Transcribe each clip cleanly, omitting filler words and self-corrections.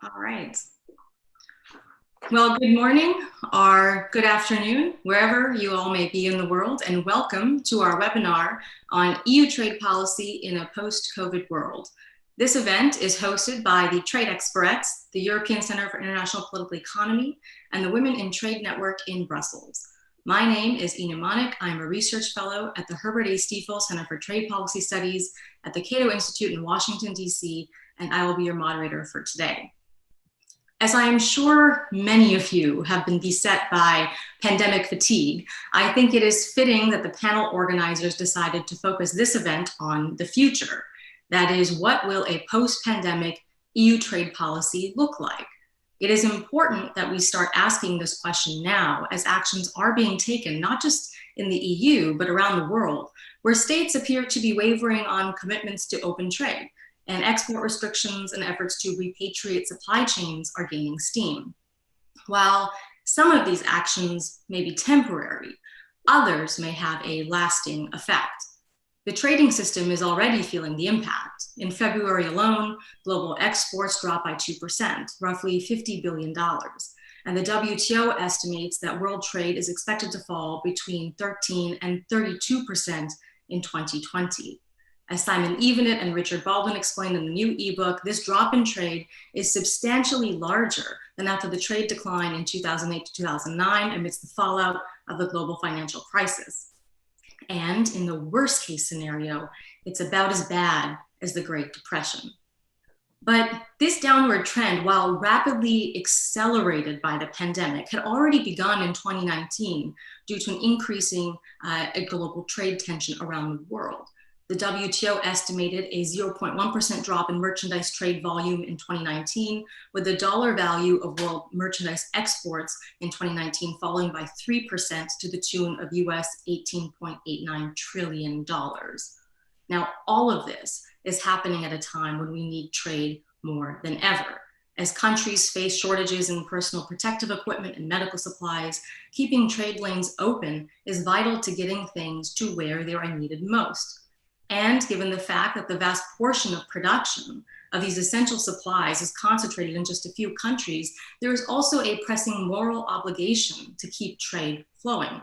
All right. Well, good morning or good afternoon, wherever you all may be in the world, and welcome to our webinar on EU trade policy in a post-COVID world. This event is hosted by the Trade Experettes, the European Center for International Political Economy, and the Women in Trade Network in Brussels. My name is Ina Monik. I'm a research fellow at the Herbert A. Stiefel Center for Trade Policy Studies at the Cato Institute in Washington, D.C., and I will be your moderator for today. As I am sure many of you have been beset by pandemic fatigue, I think it is fitting that the panel organizers decided to focus this event on the future. That is, what will a post-pandemic EU trade policy look like? It is important that we start asking this question now, as actions are being taken, not just in the EU, but around the world, where states appear to be wavering on commitments to open trade, and export restrictions and efforts to repatriate supply chains are gaining steam. While some of these actions may be temporary, others may have a lasting effect. The trading system is already feeling the impact. In February alone, global exports dropped by 2%, roughly $50 billion. And the WTO estimates that world trade is expected to fall between 13 and 32% in 2020. As Simon Evenett and Richard Baldwin explained in the new ebook, this drop in trade is substantially larger than after the trade decline in 2008 to 2009 amidst the fallout of the global financial crisis. And in the worst case scenario, it's about as bad as the Great Depression. But this downward trend, while rapidly accelerated by the pandemic, had already begun in 2019 due to an increasing global trade tension around the world. The WTO estimated a 0.1% drop in merchandise trade volume in 2019, with the dollar value of world merchandise exports in 2019 falling by 3% to the tune of US $18.89 trillion. Now, all of this is happening at a time when we need trade more than ever. As countries face shortages in personal protective equipment and medical supplies, keeping trade lanes open is vital to getting things to where they are needed most. And given the fact that the vast portion of production of these essential supplies is concentrated in just a few countries, there is also a pressing moral obligation to keep trade flowing.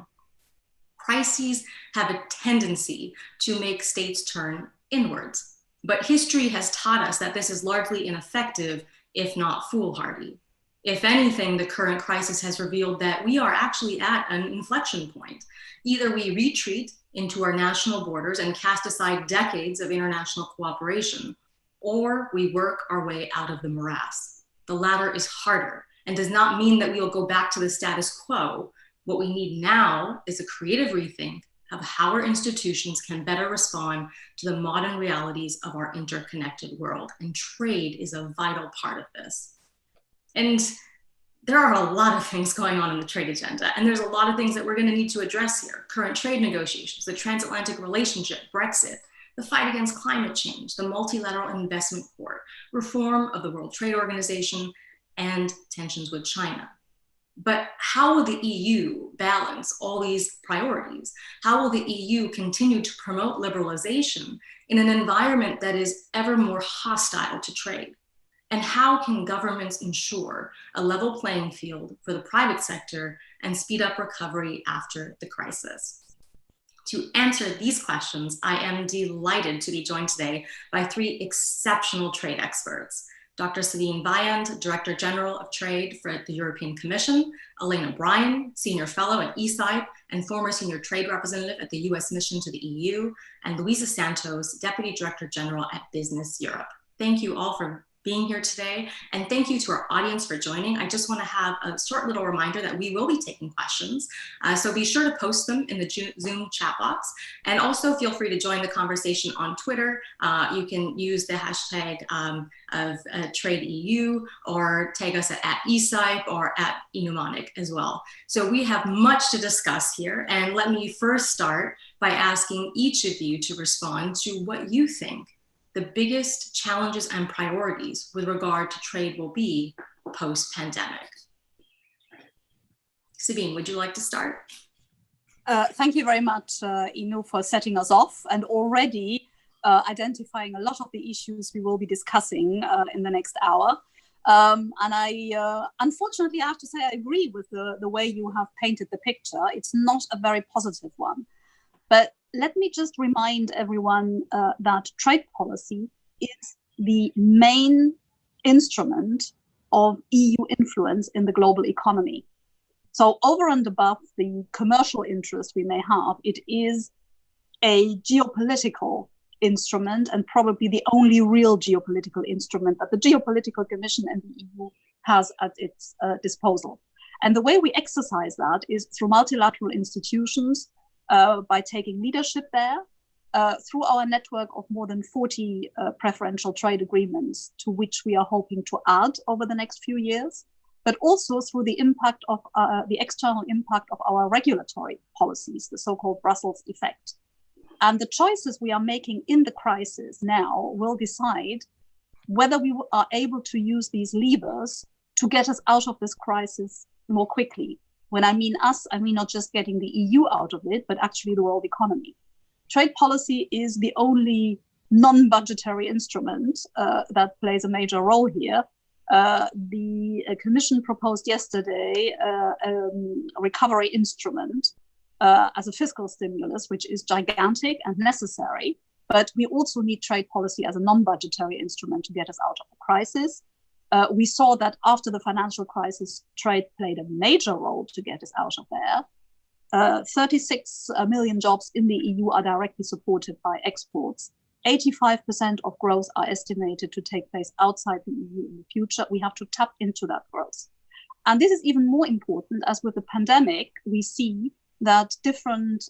Crises have a tendency to make states turn inwards, but history has taught us that this is largely ineffective, if not foolhardy. If anything, the current crisis has revealed that we are actually at an inflection point. Either we retreat into our national borders and cast aside decades of international cooperation, or we work our way out of the morass. The latter is harder and does not mean that we will go back to the status quo. What we need now is a creative rethink of how our institutions can better respond to the modern realities of our interconnected world, and trade is a vital part of this. And there are a lot of things going on in the trade agenda, and there's a lot of things that we're going to need to address here. Current trade negotiations, the transatlantic relationship, Brexit, the fight against climate change, the multilateral investment court, reform of the World Trade Organization, and tensions with China. But how will the EU balance all these priorities? How will the EU continue to promote liberalization in an environment that is ever more hostile to trade? And how can governments ensure a level playing field for the private sector and speed up recovery after the crisis? To answer these questions, I am delighted to be joined today by three exceptional trade experts. Dr. Sabine Weyand, Director General of Trade for the European Commission, Elaine O'Brien, Senior Fellow at ECIPE and former Senior Trade Representative at the US Mission to the EU, and Luisa Santos, Deputy Director General at Business Europe. Thank you all for being here today, and thank you to our audience for joining. I just want to have a short little reminder that we will be taking questions, so be sure to post them in the Zoom chat box, and also feel free to join the conversation on Twitter. You can use the hashtag of TradeEU, or tag us at ECIPE or at Inumonic as well. So we have much to discuss here, and let me first start by asking each of you to respond to what you think the biggest challenges and priorities with regard to trade will be post-pandemic. Sabine, would you like to start? Thank you very much, Inu, for setting us off and already identifying a lot of the issues we will be discussing in the next hour. And unfortunately, I have to say, I agree with the way you have painted the picture. It's not a very positive one. But let me just remind everyone that trade policy is the main instrument of EU influence in the global economy. So over and above the commercial interest we may have, it is a geopolitical instrument, and probably the only real geopolitical instrument that the Geopolitical Commission and the EU has at its disposal. And the way we exercise that is through multilateral institutions, by taking leadership there, through our network of more than 40 preferential trade agreements, to which we are hoping to add over the next few years, but also through the impact of the external impact of our regulatory policies, the so-called Brussels effect. And the choices we are making in the crisis now will decide whether we are able to use these levers to get us out of this crisis more quickly. When I mean us, I mean not just getting the EU out of it, but actually the world economy. Trade policy is the only non-budgetary instrument that plays a major role here. The Commission proposed yesterday a recovery instrument as a fiscal stimulus, which is gigantic and necessary. But we also need trade policy as a non-budgetary instrument to get us out of the crisis. We saw that after the financial crisis, trade played a major role to get us out of there. 36 million jobs in the EU are directly supported by exports. 85% of growth are estimated to take place outside the EU in the future. We have to tap into that growth. And this is even more important as with the pandemic, we see that different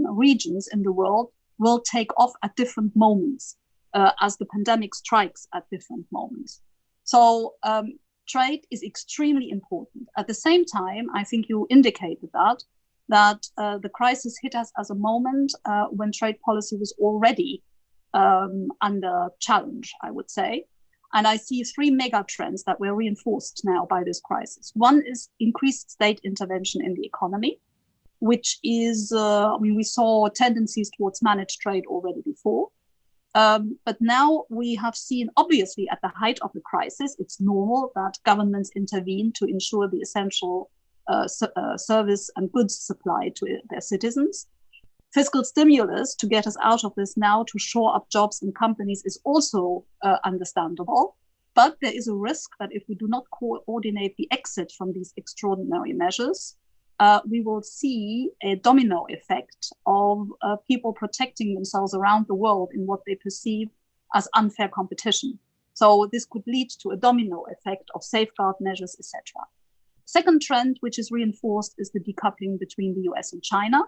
regions in the world will take off at different moments as the pandemic strikes at different moments. So trade is extremely important. At the same time, I think you indicated that the crisis hit us as a moment when trade policy was already under challenge, I would say. And I see three mega trends that were reinforced now by this crisis. One is increased state intervention in the economy, which is, we saw tendencies towards managed trade already before. But now we have seen, obviously, at the height of the crisis, it's normal that governments intervene to ensure the essential service and goods supply to their citizens. Fiscal stimulus to get us out of this now, to shore up jobs in companies, is also understandable. But there is a risk that if we do not coordinate the exit from these extraordinary measures, we will see a domino effect of people protecting themselves around the world in what they perceive as unfair competition. So this could lead to a domino effect of safeguard measures, etc. Second trend, which is reinforced, is the decoupling between the US and China,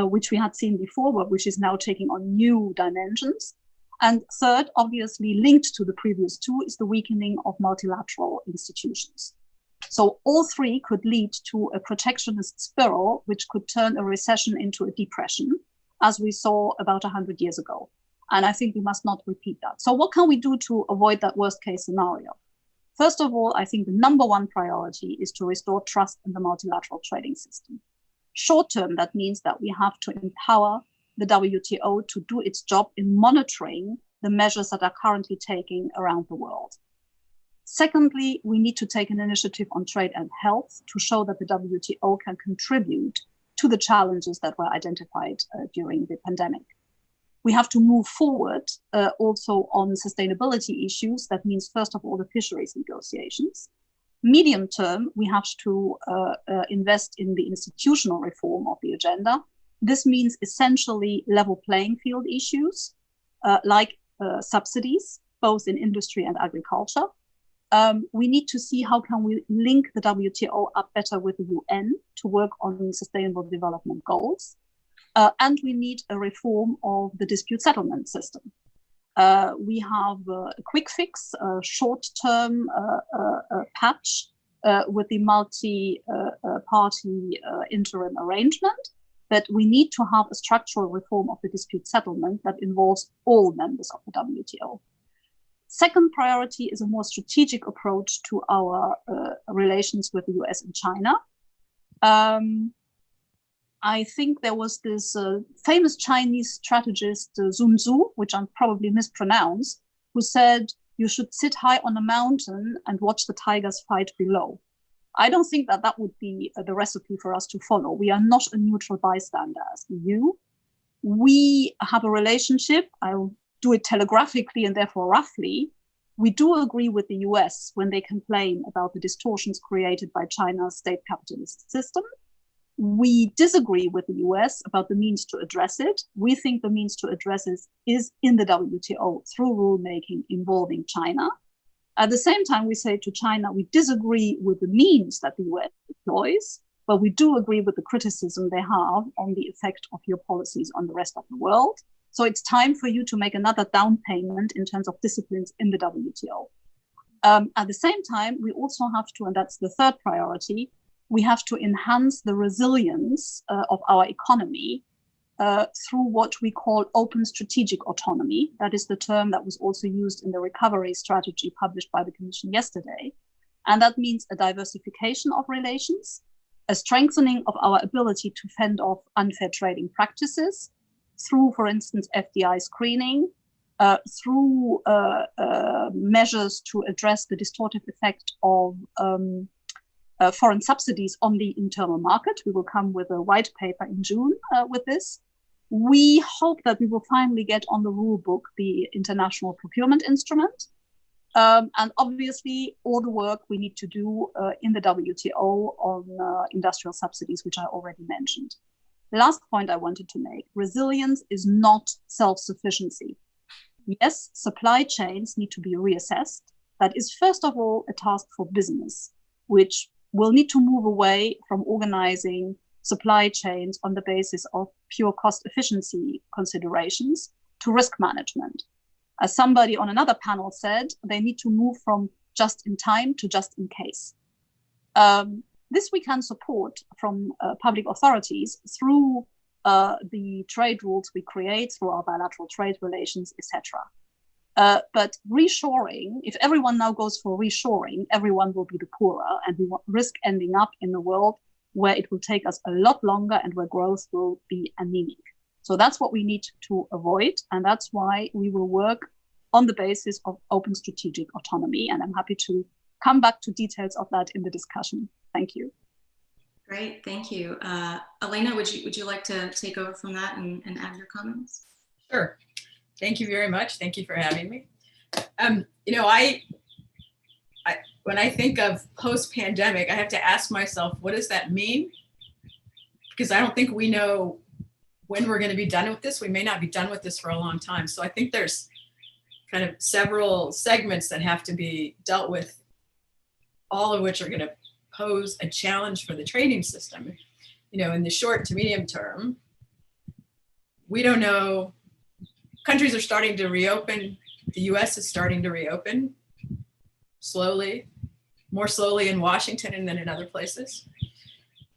which we had seen before, but which is now taking on new dimensions. And third, obviously linked to the previous two, is the weakening of multilateral institutions. So all three could lead to a protectionist spiral, which could turn a recession into a depression, as we saw about 100 years ago. And I think we must not repeat that. So what can we do to avoid that worst case scenario? First of all, I think the number one priority is to restore trust in the multilateral trading system. Short term, that means that we have to empower the WTO to do its job in monitoring the measures that are currently taken around the world. Secondly, we need to take an initiative on trade and health to show that the WTO can contribute to the challenges that were identified during the pandemic. We have to move forward also on sustainability issues. That means, first of all, the fisheries negotiations. Medium term, we have to invest in the institutional reform of the agenda. This means essentially level playing field issues like subsidies, both in industry and agriculture. We need to see how can we link the WTO up better with the UN to work on sustainable development goals. And we need a reform of the dispute settlement system. We have a quick fix, a short-term patch with the multi-party interim arrangement, but we need to have a structural reform of the dispute settlement that involves all members of the WTO. Second priority is a more strategic approach to our relations with the US and China. I think there was this famous Chinese strategist, Sun Tzu, which I'm probably mispronounced, who said, you should sit high on a mountain and watch the tigers fight below. I don't think that that would be the recipe for us to follow. We are not a neutral bystander as the EU. We have a relationship, I'll do it telegraphically and therefore roughly. We do agree with the US when they complain about the distortions created by China's state capitalist system. We disagree with the US about the means to address it. We think the means to address it is in the WTO through rulemaking involving China. At the same time, we say to China, we disagree with the means that the US deploys, but we do agree with the criticism they have on the effect of your policies on the rest of the world. So it's time for you to make another down payment in terms of disciplines in the WTO. At the same time, we also have to, and that's the third priority, we have to enhance the resilience of our economy through what we call open strategic autonomy. That is the term that was also used in the recovery strategy published by the Commission yesterday. And that means a diversification of relations, a strengthening of our ability to fend off unfair trading practices through, for instance, FDI screening, through measures to address the distortive effect of foreign subsidies on the internal market. We will come with a white paper in June with this. We hope that we will finally get on the rule book the international procurement instrument. And obviously all the work we need to do in the WTO on industrial subsidies, which I already mentioned. The last point I wanted to make, resilience is not self-sufficiency. Yes, supply chains need to be reassessed. That is first of all a task for business, which will need to move away from organizing supply chains on the basis of pure cost efficiency considerations to risk management. As somebody on another panel said, they need to move from just in time to just in case. This we can support from public authorities through the trade rules we create, through our bilateral trade relations, etc. But reshoring, if everyone now goes for reshoring, everyone will be the poorer, and we risk ending up in a world where it will take us a lot longer and where growth will be anemic. So that's what we need to avoid. And that's why we will work on the basis of open strategic autonomy. And I'm happy to come back to details of that in the discussion. Thank you. Great, thank you. Elena, would you like to take over from that and add your comments? Sure. Thank you very much. Thank you for having me. When I think of post-pandemic, I have to ask myself, what does that mean? Because I don't think we know when we're going to be done with this. We may not be done with this for a long time. So I think there's kind of several segments that have to be dealt with, all of which are going to pose a challenge for the trading system. In the short to medium term, we don't know. Countries are starting to reopen. The US is starting to reopen slowly, more slowly in Washington than in other places.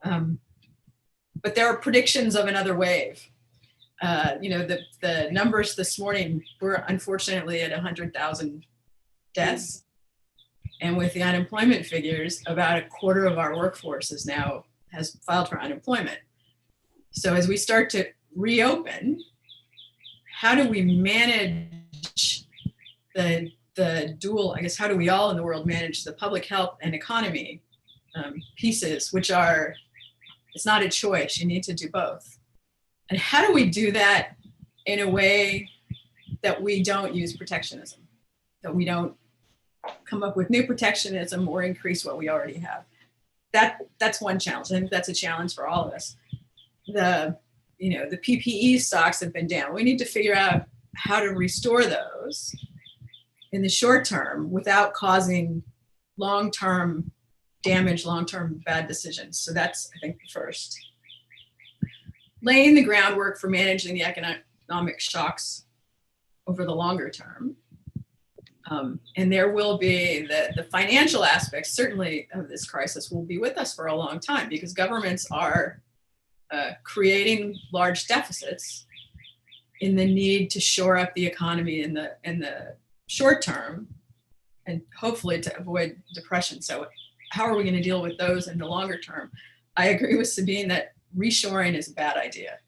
But there are predictions of another wave. The numbers this morning were unfortunately at 100,000 deaths. And with the unemployment figures, about a quarter of our workforce has filed for unemployment. So as we start to reopen, how do we manage the dual, how do we all in the world manage the public health and economy pieces, which are, it's not a choice, you need to do both. And how do we do that in a way that we don't use protectionism, that we don't come up with new protectionism or increase what we already have? That's one challenge. I think that's a challenge for all of us. The PPE stocks have been down. We need to figure out how to restore those in the short term without causing long-term damage, long-term bad decisions. So that's, I think, the first. Laying the groundwork for managing the economic shocks over the longer term. And there will be the financial aspects, certainly, of this crisis will be with us for a long time, because governments are creating large deficits in the need to shore up the economy in the short term, and hopefully to avoid depression. So how are we going to deal with those in the longer term? I agree with Sabine that reshoring is a bad idea.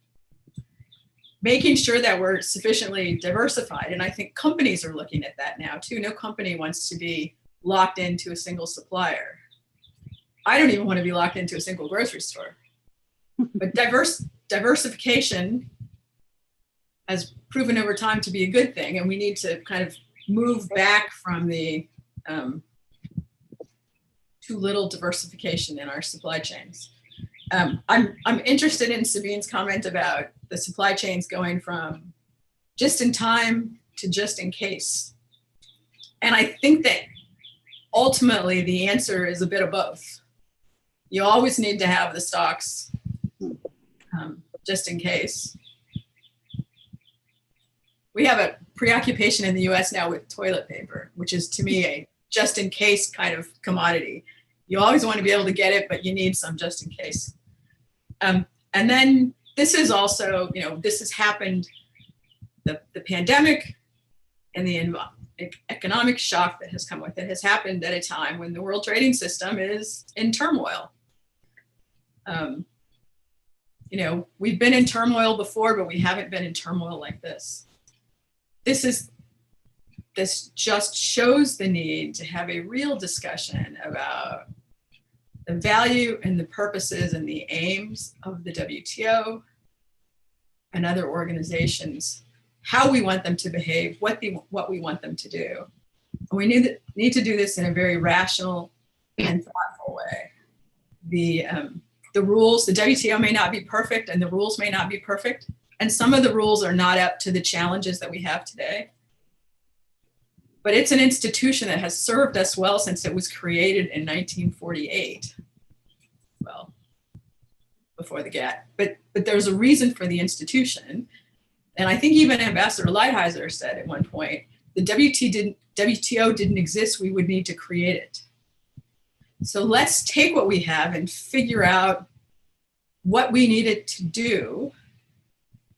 making sure that we're sufficiently diversified. And I think companies are looking at that now too. No company wants to be locked into a single supplier. I don't even want to be locked into a single grocery store. But diversification has proven over time to be a good thing, and we need to kind of move back from the too little diversification in our supply chains. I'm interested in Sabine's comment about the supply chains going from just in time to just in case. And I think that ultimately the answer is a bit of both. You always need to have the stocks just in case. We have a preoccupation in the US now with toilet paper, which is to me a just in case kind of commodity. You always want to be able to get it, but you need some just in case. And then this is also, this has happened, the pandemic and the economic shock that has come with it has happened at a time when the world trading system is in turmoil. We've been in turmoil before, but we haven't been in turmoil like this. This just shows the need to have a real discussion about the value and the purposes and the aims of the WTO and other organizations, how we want them to behave, what we want them to do. And we need to do this in a very rational and thoughtful way. The rules, the WTO may not be perfect and the rules may not be perfect. And some of the rules are not up to the challenges that we have today. But it's an institution that has served us well since it was created in 1948. Well, before the GATT. But there's a reason for the institution. And I think even Ambassador Lighthizer said at one point, the WTO didn't exist, we would need to create it. So let's take what we have and figure out what we needed to do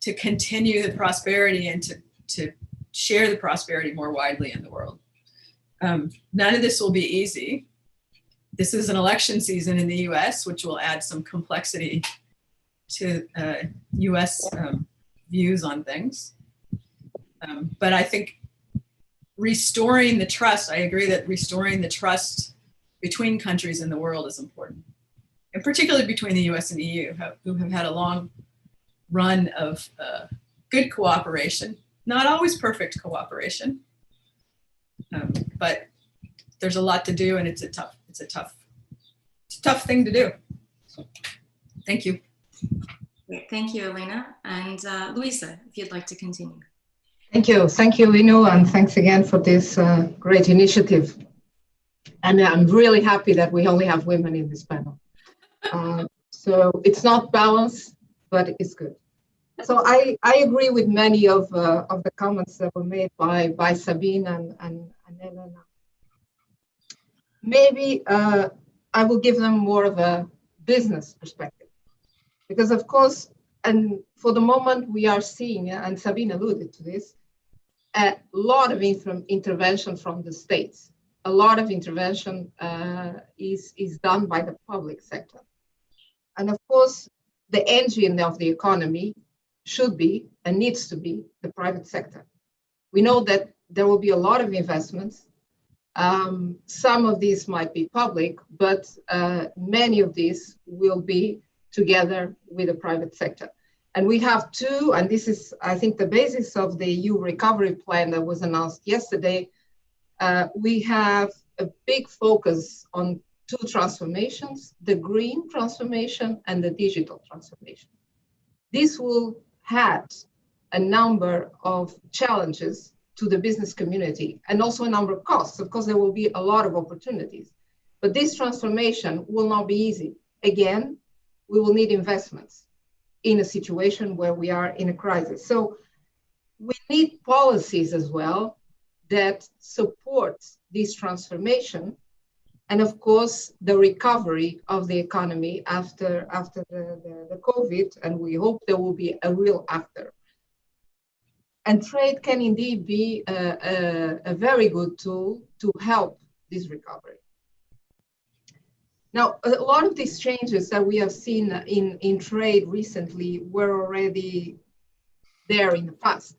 to continue the prosperity and to share the prosperity more widely in the world. None of this will be easy. This is an election season in the US, which will add some complexity to US views on things. But I think restoring the trust, I agree that restoring the trust between countries in the world is important. And particularly between the US and EU, who have had a long run of good cooperation, not always perfect cooperation, but there's a lot to do, and it's a tough thing to do. So, thank you. Great. Thank you, Elena. And Luisa, if you'd like to continue. Thank you, Inu, and thanks again for this great initiative. And I'm really happy that we only have women in this panel. So it's not balanced, but it's good. So I agree with many of the comments that were made by Sabine and Elena. Maybe I will give them more of a business perspective, because of course, and for the moment we are seeing, and Sabine alluded to this, a lot of intervention from the states. A lot of intervention is done by the public sector. And of course, the engine of the economy should be and needs to be the private sector. We know that there will be a lot of investments. Some of these might be public, but many of these will be together with the private sector. And we have two, and this is, I think, the basis of the EU recovery plan that was announced yesterday. We have a big focus on two transformations, the green transformation and the digital transformation. This will add a number of challenges to the business community and also a number of costs. Of course, there will be a lot of opportunities, but this transformation will not be easy. Again, we will need investments in a situation where we are in a crisis. So we need policies as well that support this transformation, and of course the recovery of the economy after the COVID, and we hope there will be a real after. And trade can indeed be a very good tool to help this recovery. Now, a lot of these changes that we have seen in trade recently were already there in the past.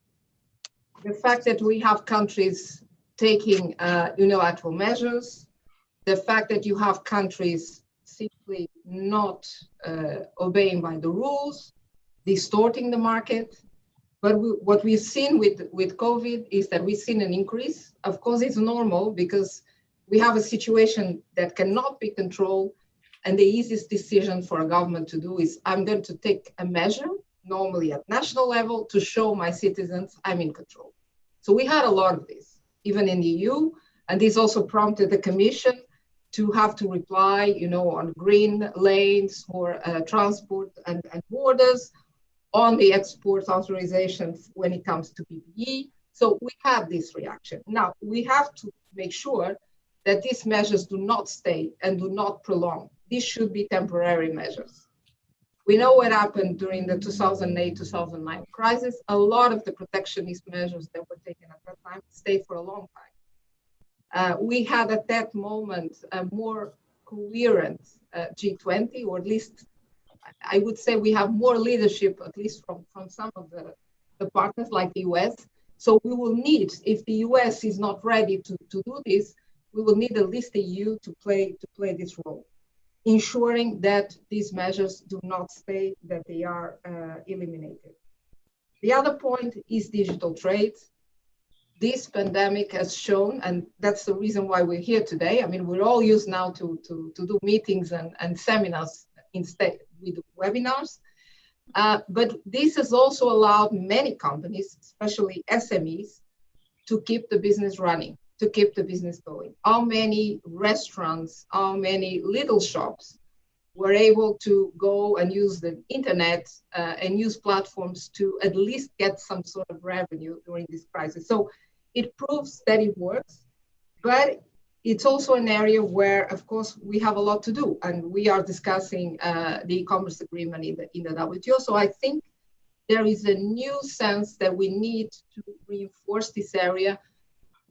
The fact that we have countries taking unilateral measures, the fact that you have countries simply not obeying by the rules, distorting the market. But what we've seen with COVID is that we've seen an increase. Of course, it's normal because we have a situation that cannot be controlled. And the easiest decision for a government to do is, I'm going to take a measure, normally at national level, to show my citizens I'm in control. So we had a lot of this, even in the EU. And this also prompted the Commission to have to reply, on green lanes for transport and borders, on the export authorizations when it comes to PPE. So we have this reaction. Now, we have to make sure that these measures do not stay and do not prolong. These should be temporary measures. We know what happened during the 2008-2009 crisis. A lot of the protectionist measures that were taken at that time stayed for a long time. We had at that moment a more coherent G20, or at least I would say we have more leadership, at least from some of the partners like the US. So we will need, if the US is not ready to do this, we will need at least the EU to play this role, ensuring that these measures do not stay, that they are eliminated. The other point is digital trade. This pandemic has shown, and that's the reason why we're here today. I mean, we're all used now to do meetings and seminars instead with webinars. But this has also allowed many companies, especially SMEs, to keep the business running, to keep the business going. How many restaurants, how many little shops were able to go and use the internet and use platforms to at least get some sort of revenue during this crisis? So it proves that it works, but it's also an area where, of course, we have a lot to do, and we are discussing the e-commerce agreement in the WTO. So I think there is a new sense that we need to reinforce this area.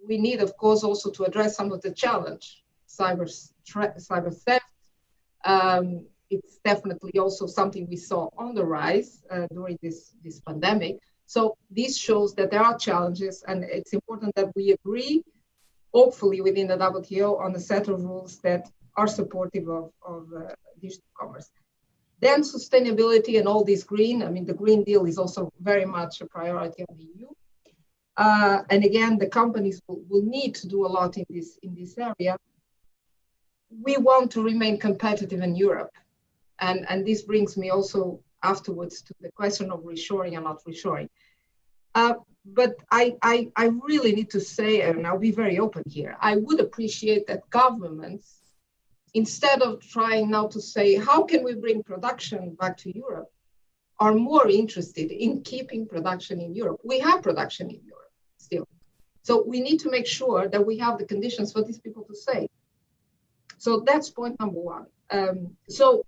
We need, of course, also to address some of the challenge, cyber theft. It's definitely also something we saw on the rise during this pandemic. So this shows that there are challenges, and it's important that we agree, hopefully within the WTO, on a set of rules that are supportive of digital commerce. Then sustainability and all this green, I mean, the Green Deal is also very much a priority of the EU. And again, the companies will need to do a lot in this area. We want to remain competitive in Europe. And this brings me also afterwards to the question of reshoring and not reshoring. But I really need to say, and I'll be very open here, I would appreciate that governments, instead of trying now to say, how can we bring production back to Europe, are more interested in keeping production in Europe. We have production in Europe still. So we need to make sure that we have the conditions for these people to stay. So that's point number one. So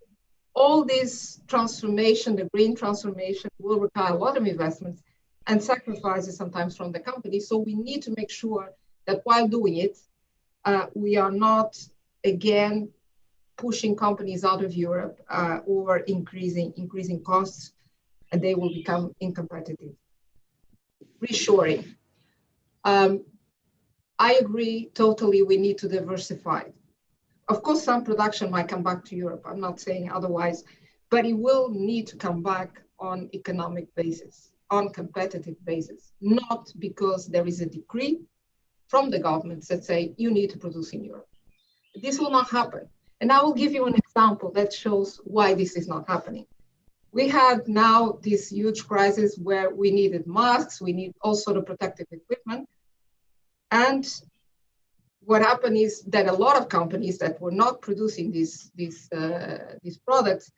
all this transformation, the green transformation, will require a lot of investments and sacrifices sometimes from the company. So we need to make sure that while doing it, we are not, again, pushing companies out of Europe or increasing costs, and they will become uncompetitive. Reshoring. I agree totally, we need to diversify. Of course, some production might come back to Europe. I'm not saying otherwise, but it will need to come back on economic basis, on competitive basis, not because there is a decree from the governments that say you need to produce in Europe. This will not happen. And I will give you an example that shows why this is not happening. We had now this huge crisis where we needed masks, we need all sort of protective equipment. And what happened is that a lot of companies that were not producing these products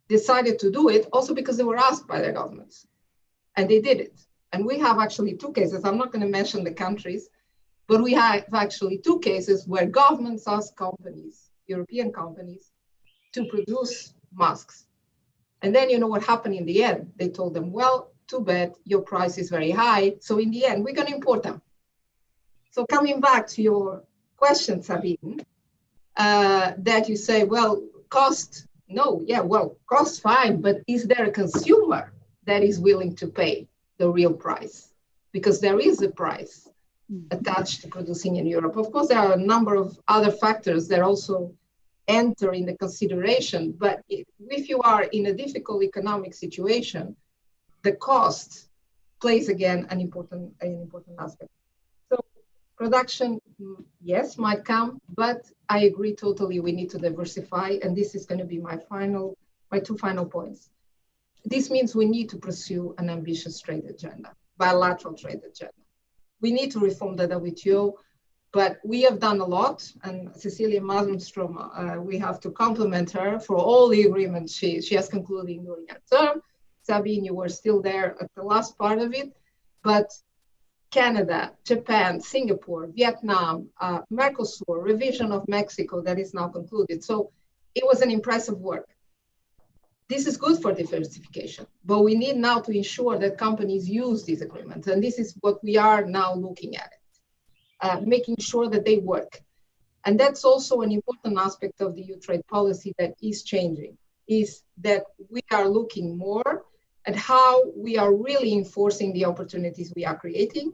decided to do it also because they were asked by their governments. And they did it. And we have actually two cases. I'm not going to mention the countries, but we have actually two cases where governments asked companies, European companies, to produce masks. And then you know what happened in the end? They told them, well, too bad, your price is very high. So in the end, we're going to import them. So coming back to your question, Sabine, that you say, well, cost, no, yeah, well, cost fine, but is there a consumer that is willing to pay the real price, because there is a price attached to producing in Europe. Of course, there are a number of other factors that also enter in the consideration, but if you are in a difficult economic situation, the cost plays again an important aspect. So production, yes, might come, but I agree totally we need to diversify, and this is going to be my two final points. This means we need to pursue an ambitious trade agenda, bilateral trade agenda. We need to reform the WTO, but we have done a lot, and Cecilia Malmström, we have to compliment her for all the agreements she has concluded during her term. Sabine, you were still there at the last part of it, but Canada, Japan, Singapore, Vietnam, Mercosur, revision of Mexico that is now concluded. So it was an impressive work. This is good for diversification, but we need now to ensure that companies use these agreements. And this is what we are now looking at, making sure that they work. And that's also an important aspect of the EU trade policy that is changing, is that we are looking more at how we are really enforcing the opportunities we are creating,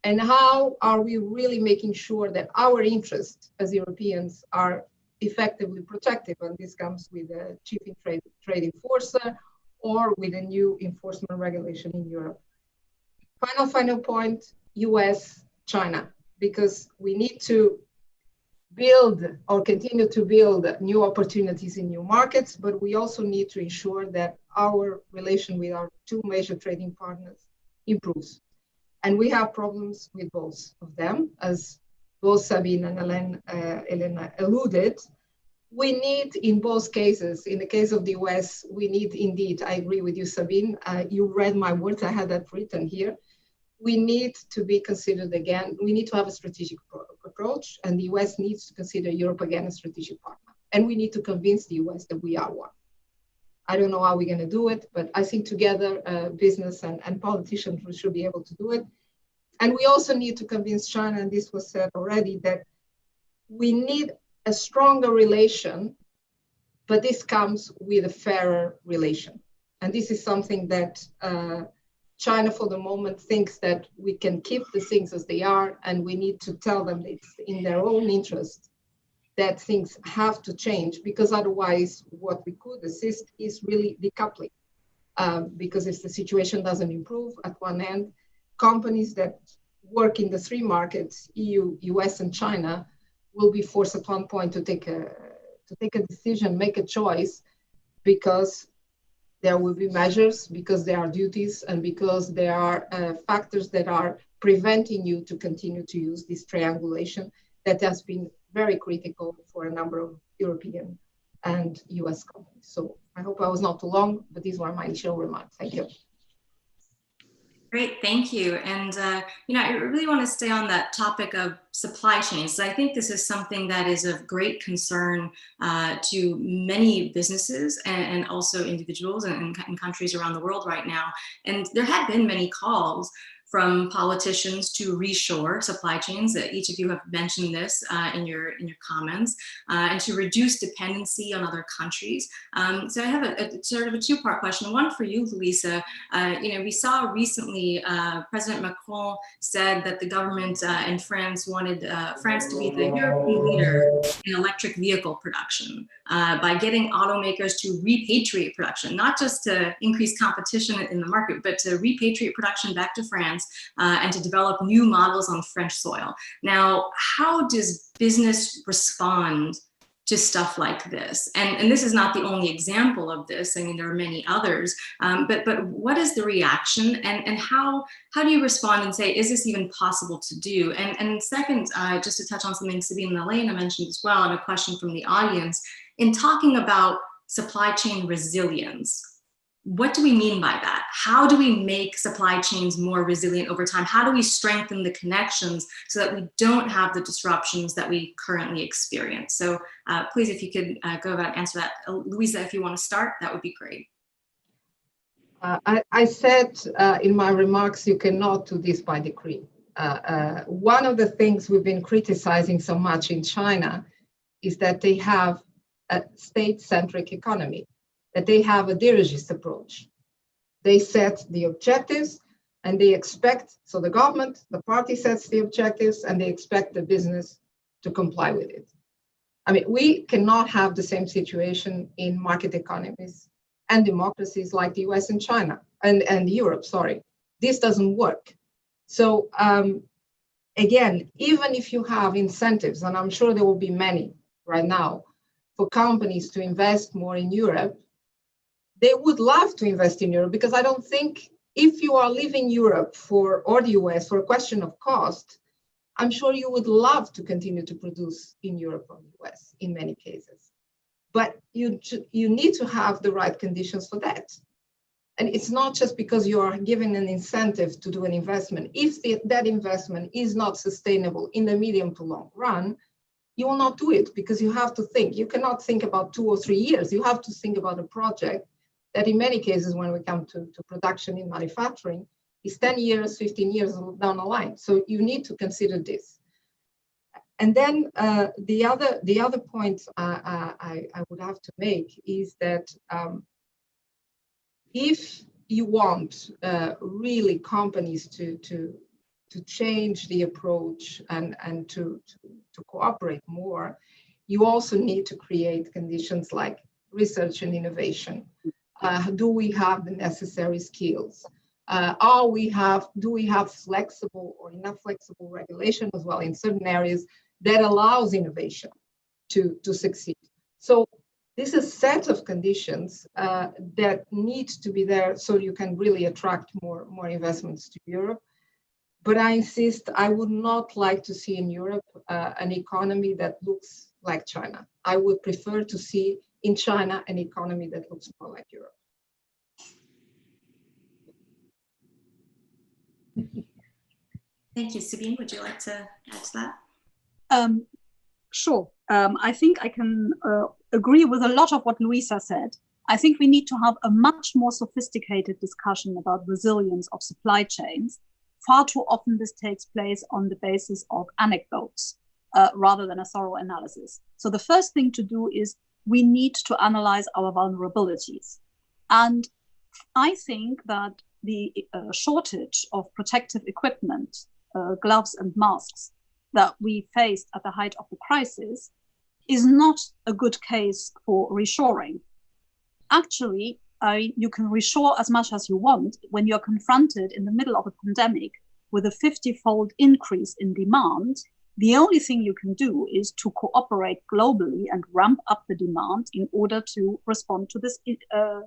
and how are we really making sure that our interests as Europeans are effectively protected. And this comes with a chief trade enforcer or with a new enforcement regulation in Europe. Final point, US, China, because we need to build or continue to build new opportunities in new markets, but we also need to ensure that our relation with our two major trading partners improves. And we have problems with both of them, as both Sabine and Elena alluded. We need, in both cases, in the case of the US, we need indeed, I agree with you, Sabine, you read my words, I had that written here. We need to be considered again, we need to have a strategic approach, and the US needs to consider Europe again a strategic partner. And we need to convince the US that we are one. I don't know how we're going to do it, but I think together, business and politicians we should be able to do it. And we also need to convince China, and this was said already, that we need a stronger relation, but this comes with a fairer relation. And this is something that China for the moment thinks that we can keep the things as they are, and we need to tell them it's in their own interest that things have to change, because otherwise what we could assist is really decoupling. Because if the situation doesn't improve at one end, companies that work in the three markets, EU, US, and China, will be forced at one point to take a decision, make a choice, because there will be measures, because there are duties, and because there are factors that are preventing you to continue to use this triangulation that has been very critical for a number of European and US companies. So I hope I was not too long, but these were my initial remarks. Thank you. Great, thank you. And I really want to stay on that topic of supply chains. I think this is something that is of great concern to many businesses and also individuals in countries around the world right now. And there have been many calls from politicians to reshore supply chains. Each of you have mentioned this in your comments, and to reduce dependency on other countries. So I have a sort of a two-part question. One for you, Louisa. We saw recently President Macron said that the government in France wanted France to be the European leader in electric vehicle production by getting automakers to repatriate production, not just to increase competition in the market, but to repatriate production back to France and to develop new models on French soil. Now, how does business respond to stuff like this? And this is not the only example of this. I mean, there are many others, but what is the reaction, and how do you respond and say, is this even possible to do? And second, just to touch on something Sabine and Elena mentioned as well, and a question from the audience, in talking about supply chain resilience, what do we mean by that? How do we make supply chains more resilient over time? How do we strengthen the connections so that we don't have the disruptions that we currently experience? So please, if you could go about and answer that. Louisa, if you want to start, that would be great. I said in my remarks, you cannot do this by decree. One of the things we've been criticizing so much in China is that they have a state-centric economy, that they have a dirigist approach. They set the objectives And they expect, so the government, the party sets the objectives, and they expect the business to comply with it. I mean, we cannot have the same situation in market economies and democracies like the US and China and Europe, sorry. This doesn't work. So again, even if you have incentives, and I'm sure there will be many right now, for companies to invest more in Europe, they would love to invest in Europe, because I don't think if you are leaving Europe or the US for a question of cost, I'm sure you would love to continue to produce in Europe or the US in many cases. But you need to have the right conditions for that. And it's not just because you are given an incentive to do an investment. If that investment is not sustainable in the medium to long run, you will not do it, because you have to think. You cannot think about 2 or 3 years. You have to think about a project that in many cases, when we come to production in manufacturing, is 10 years, 15 years down the line. So you need to consider this. And then the other point I would have to make is that if you want really companies to change the approach and to cooperate more, you also need to create conditions like research and innovation. Do we have the necessary skills? Do we have flexible or enough flexible regulation as well in certain areas that allows innovation to succeed? So this is a set of conditions that need to be there so you can really attract more investments to Europe. But I insist, I would not like to see in Europe an economy that looks like China. I would prefer to see in China an economy that looks more like Europe. Thank you. Sabine, would you like to add to that? Sure. I think I can agree with a lot of what Luisa said. I think we need to have a much more sophisticated discussion about resilience of supply chains. Far too often this takes place on the basis of anecdotes rather than a thorough analysis. So the first thing to do is we need to analyze our vulnerabilities. And I think that the shortage of protective equipment, gloves and masks that we faced at the height of the crisis is not a good case for reshoring. Actually, you can reshore as much as you want when you're confronted in the middle of a pandemic with a 50-fold increase in demand. The only thing you can do is to cooperate globally and ramp up the demand in order to respond to this, to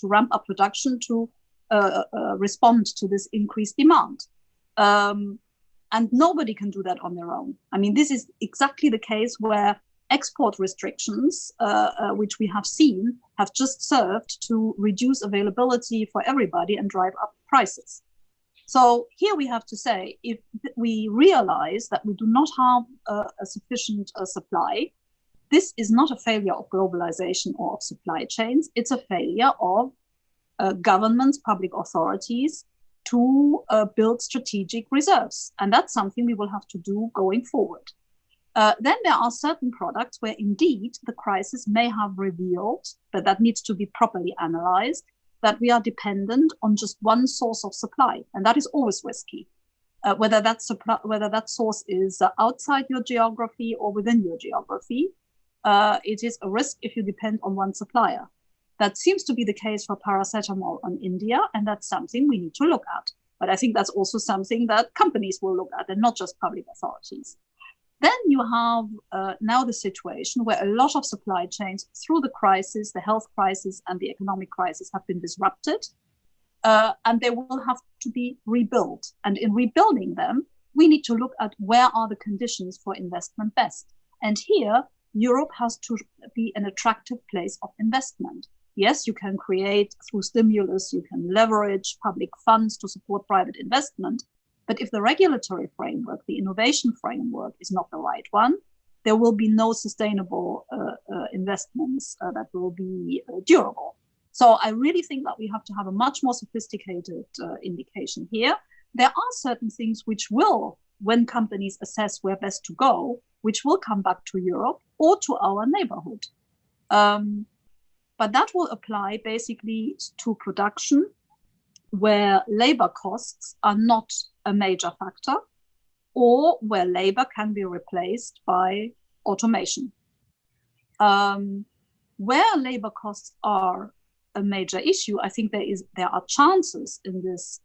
ramp up production to respond to this increased demand. And nobody can do that on their own. I mean, this is exactly the case where export restrictions, which we have seen, have just served to reduce availability for everybody and drive up prices. So here we have to say, if we realize that we do not have a sufficient supply, this is not a failure of globalization or of supply chains. It's a failure of governments, public authorities to build strategic reserves. And that's something we will have to do going forward. Then there are certain products where indeed the crisis may have revealed, but that needs to be properly analyzed, that we are dependent on just one source of supply. And that is always risky. Whether that source is outside your geography or within your geography, it is a risk if you depend on one supplier. That seems to be the case for paracetamol in India, and that's something we need to look at. But I think that's also something that companies will look at and not just public authorities. Then you have now the situation where a lot of supply chains through the crisis, the health crisis and the economic crisis have been disrupted, and they will have to be rebuilt. And in rebuilding them, we need to look at where are the conditions for investment best. And here, Europe has to be an attractive place of investment. Yes, you can create through stimulus, you can leverage public funds to support private investment. But if the regulatory framework, the innovation framework is not the right one, there will be no sustainable investments that will be durable. So I really think that we have to have a much more sophisticated indication here. There are certain things which will, when companies assess where best to go, which will come back to Europe or to our neighborhood. But that will apply basically to production, where labor costs are not a major factor, or where labor can be replaced by automation. Where labor costs are a major issue, I think there are chances in this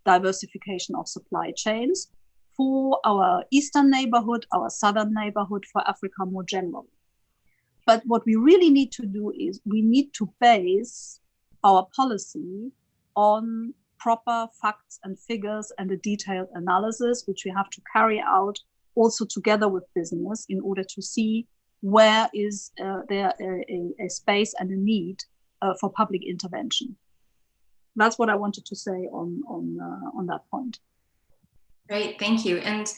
diversification of supply chains for our eastern neighborhood, our southern neighborhood, for Africa more generally. But what we really need to do is we need to base our policy on proper facts and figures and a detailed analysis, which we have to carry out also together with business in order to see where is there a space and a need for public intervention. That's what I wanted to say on that point. Great, thank you. And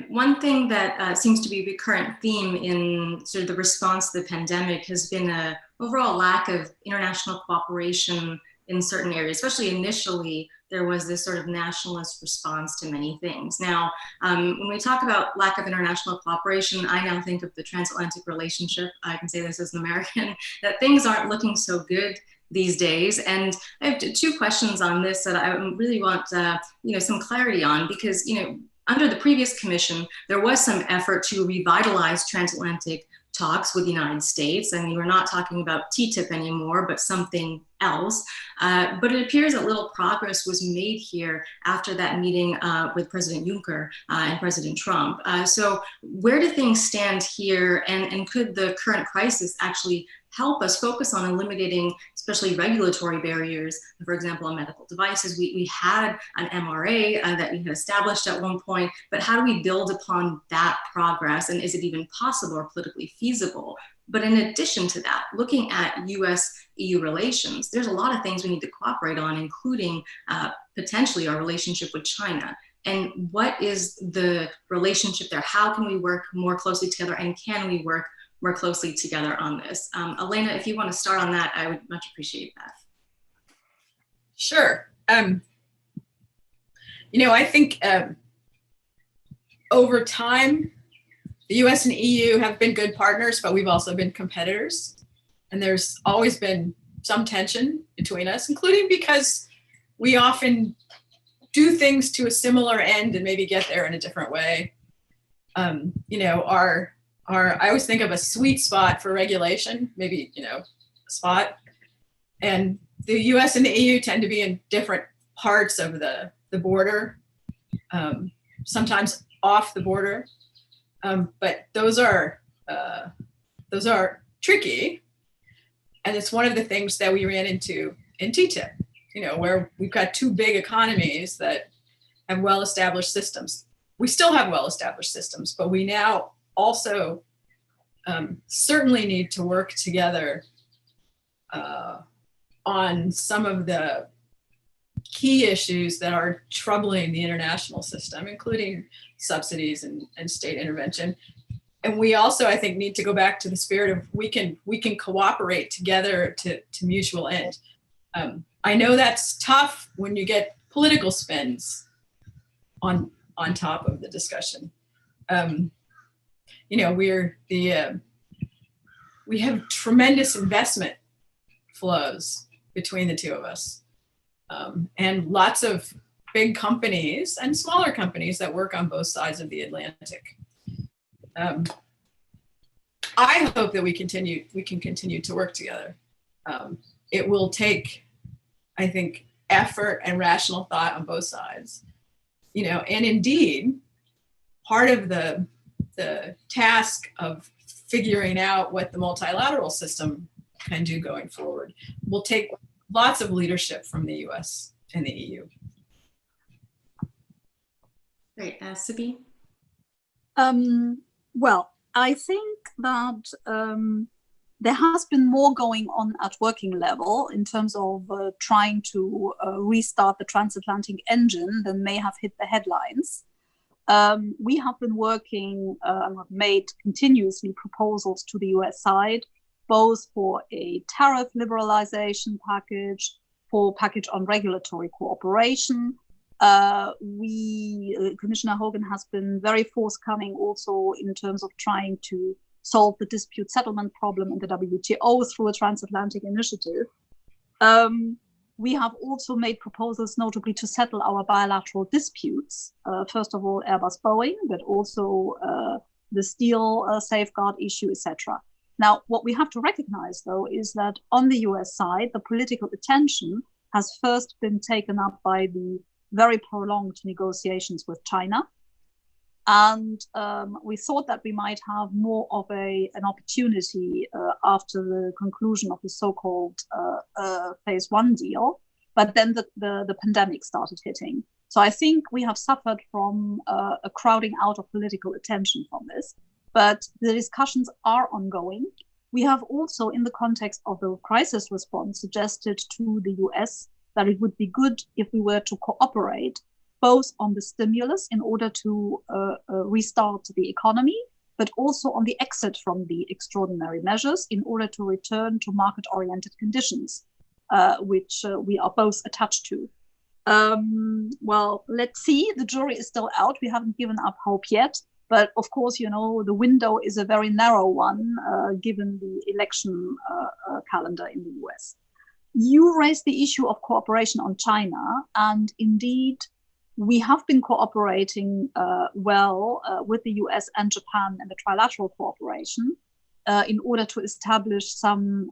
one thing that seems to be a recurrent theme in sort of the response to the pandemic has been an overall lack of international cooperation in certain areas. Especially initially, there was this sort of nationalist response to many things. Now, when we talk about lack of international cooperation, I now think of the transatlantic relationship. I can say this as an American, that things aren't looking so good these days. And I have two questions on this that I really want some clarity on, because under the previous commission, there was some effort to revitalize transatlantic talks with the United States. I mean, we're not talking about TTIP anymore, but something else. But it appears that little progress was made here after that meeting with President Juncker and President Trump. So where do things stand here? And could the current crisis actually help us focus on eliminating especially regulatory barriers, for example, on medical devices? We had an MRA that we had established at one point, but how do we build upon that progress? And is it even possible or politically feasible? But in addition to that, looking at US-EU relations, there's a lot of things we need to cooperate on, including potentially our relationship with China. And what is the relationship there? How can we work more closely together, and can we work more closely together on this? Elena, if you want to start on that, I would much appreciate that. Sure. I think over time, the US and EU have been good partners, but we've also been competitors. And there's always been some tension between us, including because we often do things to a similar end and maybe get there in a different way. I always think of a sweet spot for regulation, maybe, a spot. And the US and the EU tend to be in different parts of the border, sometimes off the border. But those are tricky. And it's one of the things that we ran into in TTIP, where we've got two big economies that have well-established systems. We still have well-established systems, but we now also certainly need to work together on some of the key issues that are troubling the international system, including subsidies and state intervention. And we also, I think, need to go back to the spirit of we can cooperate together to mutual end. I know that's tough when you get political spins on top of the discussion. We have tremendous investment flows between the two of us, and lots of big companies and smaller companies that work on both sides of the Atlantic. I hope that we can continue to work together. It will take, I think, effort and rational thought on both sides. And indeed, part of the task of figuring out what the multilateral system can do going forward will take lots of leadership from the US and the EU. Great, Sabine? Well, I think that there has been more going on at working level in terms of trying to restart the transatlantic engine than may have hit the headlines. We have been working and have made continuously proposals to the US side, both for a tariff liberalization package, for a package on regulatory cooperation. Commissioner Hogan has been very forthcoming also in terms of trying to solve the dispute settlement problem in the WTO through a transatlantic initiative. We have also made proposals, notably to settle our bilateral disputes. First of all, Airbus-Boeing, but also the steel safeguard issue, etc. Now, what we have to recognize, though, is that on the US side, the political attention has first been taken up by the very prolonged negotiations with China. And we thought that we might have more of an opportunity after the conclusion of the so-called phase one deal, but then the pandemic started hitting. So I think we have suffered from a crowding out of political attention from this, but the discussions are ongoing. We have also, in the context of the crisis response, suggested to the US that it would be good if we were to cooperate both on the stimulus in order to restart the economy, but also on the exit from the extraordinary measures in order to return to market-oriented conditions, which we are both attached to. Well, let's see, the jury is still out. We haven't given up hope yet. But of course, you know, the window is a very narrow one, given the election calendar in the US. You raised the issue of cooperation on China, and indeed, we have been cooperating well with the US and Japan and the trilateral cooperation in order to establish some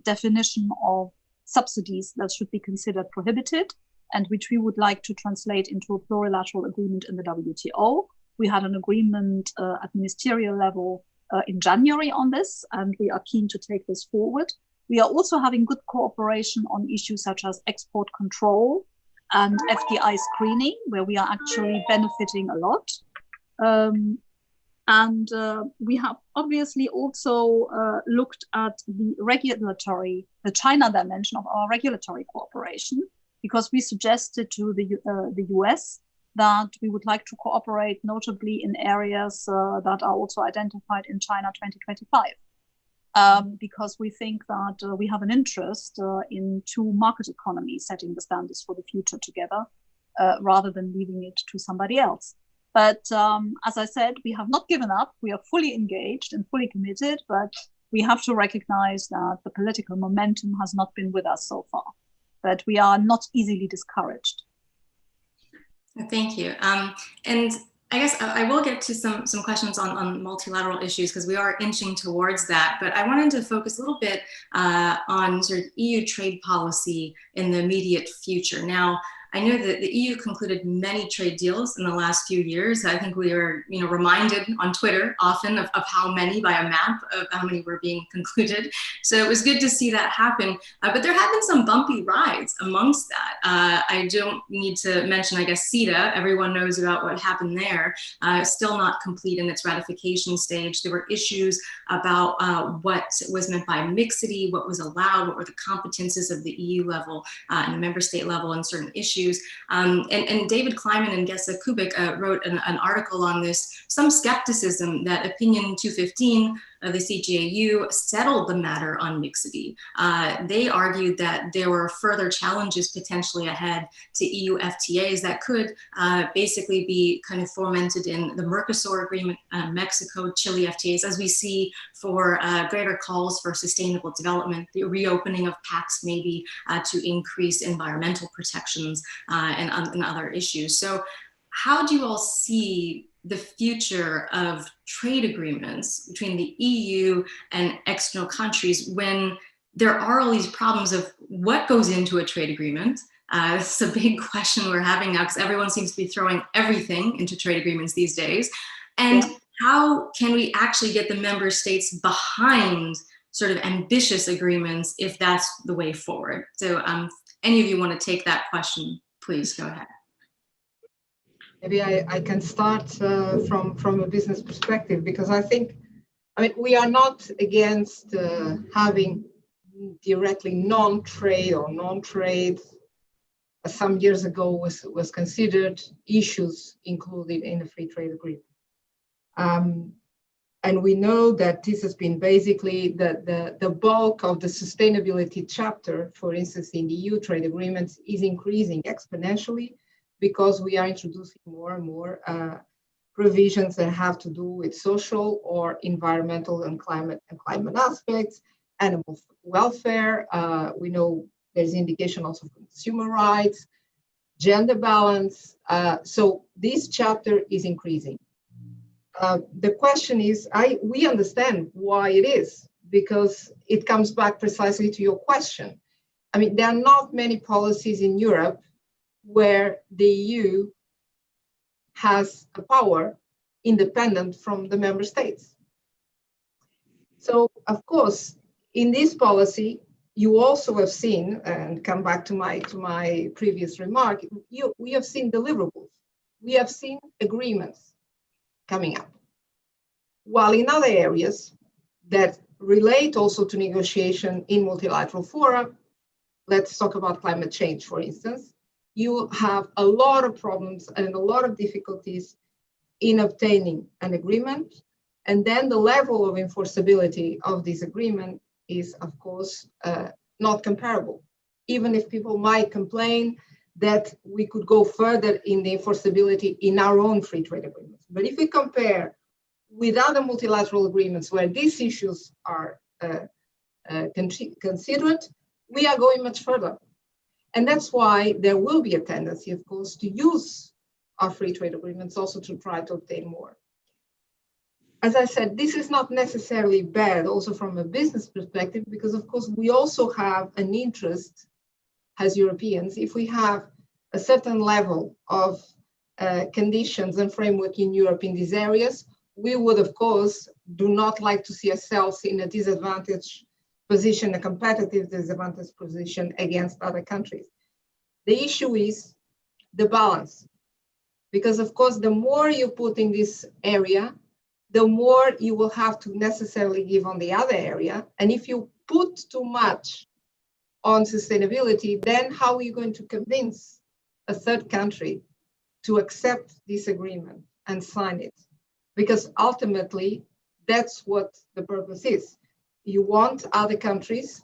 definition of subsidies that should be considered prohibited, and which we would like to translate into a plurilateral agreement in the WTO. We had an agreement at ministerial level in January on this, and we are keen to take this forward. We are also having good cooperation on issues such as export control and FDI screening, where we are actually benefiting a lot. We have obviously also looked at the China dimension of our regulatory cooperation, because we suggested to the US that we would like to cooperate notably in areas that are also identified in China 2025. Because we think that we have an interest in two market economies setting the standards for the future together, rather than leaving it to somebody else. But as I said, we have not given up. We are fully engaged and fully committed, but we have to recognize that the political momentum has not been with us so far. But we are not easily discouraged. Thank you. And I guess I will get to some questions on multilateral issues, because we are inching towards that. But I wanted to focus a little bit on sort of EU trade policy in the immediate future. Now, I know that the EU concluded many trade deals in the last few years. I think we were, reminded on Twitter often of how many, by a map of how many were being concluded. So it was good to see that happen. But there have been some bumpy rides amongst that. I don't need to mention, I guess, CETA. Everyone knows about what happened there. Still not complete in its ratification stage. There were issues about what was meant by mixity, what was allowed, what were the competences of the EU level and the member state level in certain issues. And David Kleiman and Gesa Kubik wrote an article on this, some skepticism that Opinion 215 of the CGAU settled the matter on mixity. They argued that there were further challenges potentially ahead to EU FTAs that could basically be kind of fomented in the Mercosur agreement, Mexico, Chile FTAs, as we see for greater calls for sustainable development, the reopening of PACs maybe to increase environmental protections and other issues. So how do you all see the future of trade agreements between the EU and external countries when there are all these problems of what goes into a trade agreement? It's a big question we're having now, because everyone seems to be throwing everything into trade agreements these days. And how can we actually get the member states behind sort of ambitious agreements if that's the way forward? So any of you want to take that question, please go ahead. Maybe I can start from a business perspective, because I mean, we are not against having directly non-trade or non-trade, some years ago was considered issues included in the free trade agreement. And we know that this has been basically the bulk of the sustainability chapter, for instance, in the EU trade agreements, is increasing exponentially, because we are introducing more and more provisions that have to do with social or environmental and climate aspects, animal welfare. We know There's indication also for consumer rights, gender balance. So this chapter is increasing. The question is, we understand why it is, because it comes back precisely to your question. I mean, there are not many policies in Europe where the EU has a power independent from the member states. So, of course, in this policy, you also have seen, and come back to my previous remark, we have seen deliverables. We have seen agreements coming up. While in other areas that relate also to negotiation in multilateral fora, let's talk about climate change, for instance, you have a lot of problems and a lot of difficulties in obtaining an agreement. And then the level of enforceability of this agreement is, of course, not comparable. Even if people might complain that we could go further in the enforceability in our own free trade agreements. But if we compare with other multilateral agreements where these issues are considered, we are going much further. And that's why there will be a tendency, of course, to use our free trade agreements also to try to obtain more. As I said, this is not necessarily bad also from a business perspective, because of course we also have an interest as Europeans. If we have a certain level of conditions and framework in Europe in these areas, we would of course do not like to see ourselves in a disadvantaged position, a competitive disadvantaged position against other countries. The issue is the balance, because of course the more you put in this area, the more you will have to necessarily give on the other area. And if you put too much on sustainability, then how are you going to convince a third country to accept this agreement and sign it? Because ultimately, that's what the purpose is. You want other countries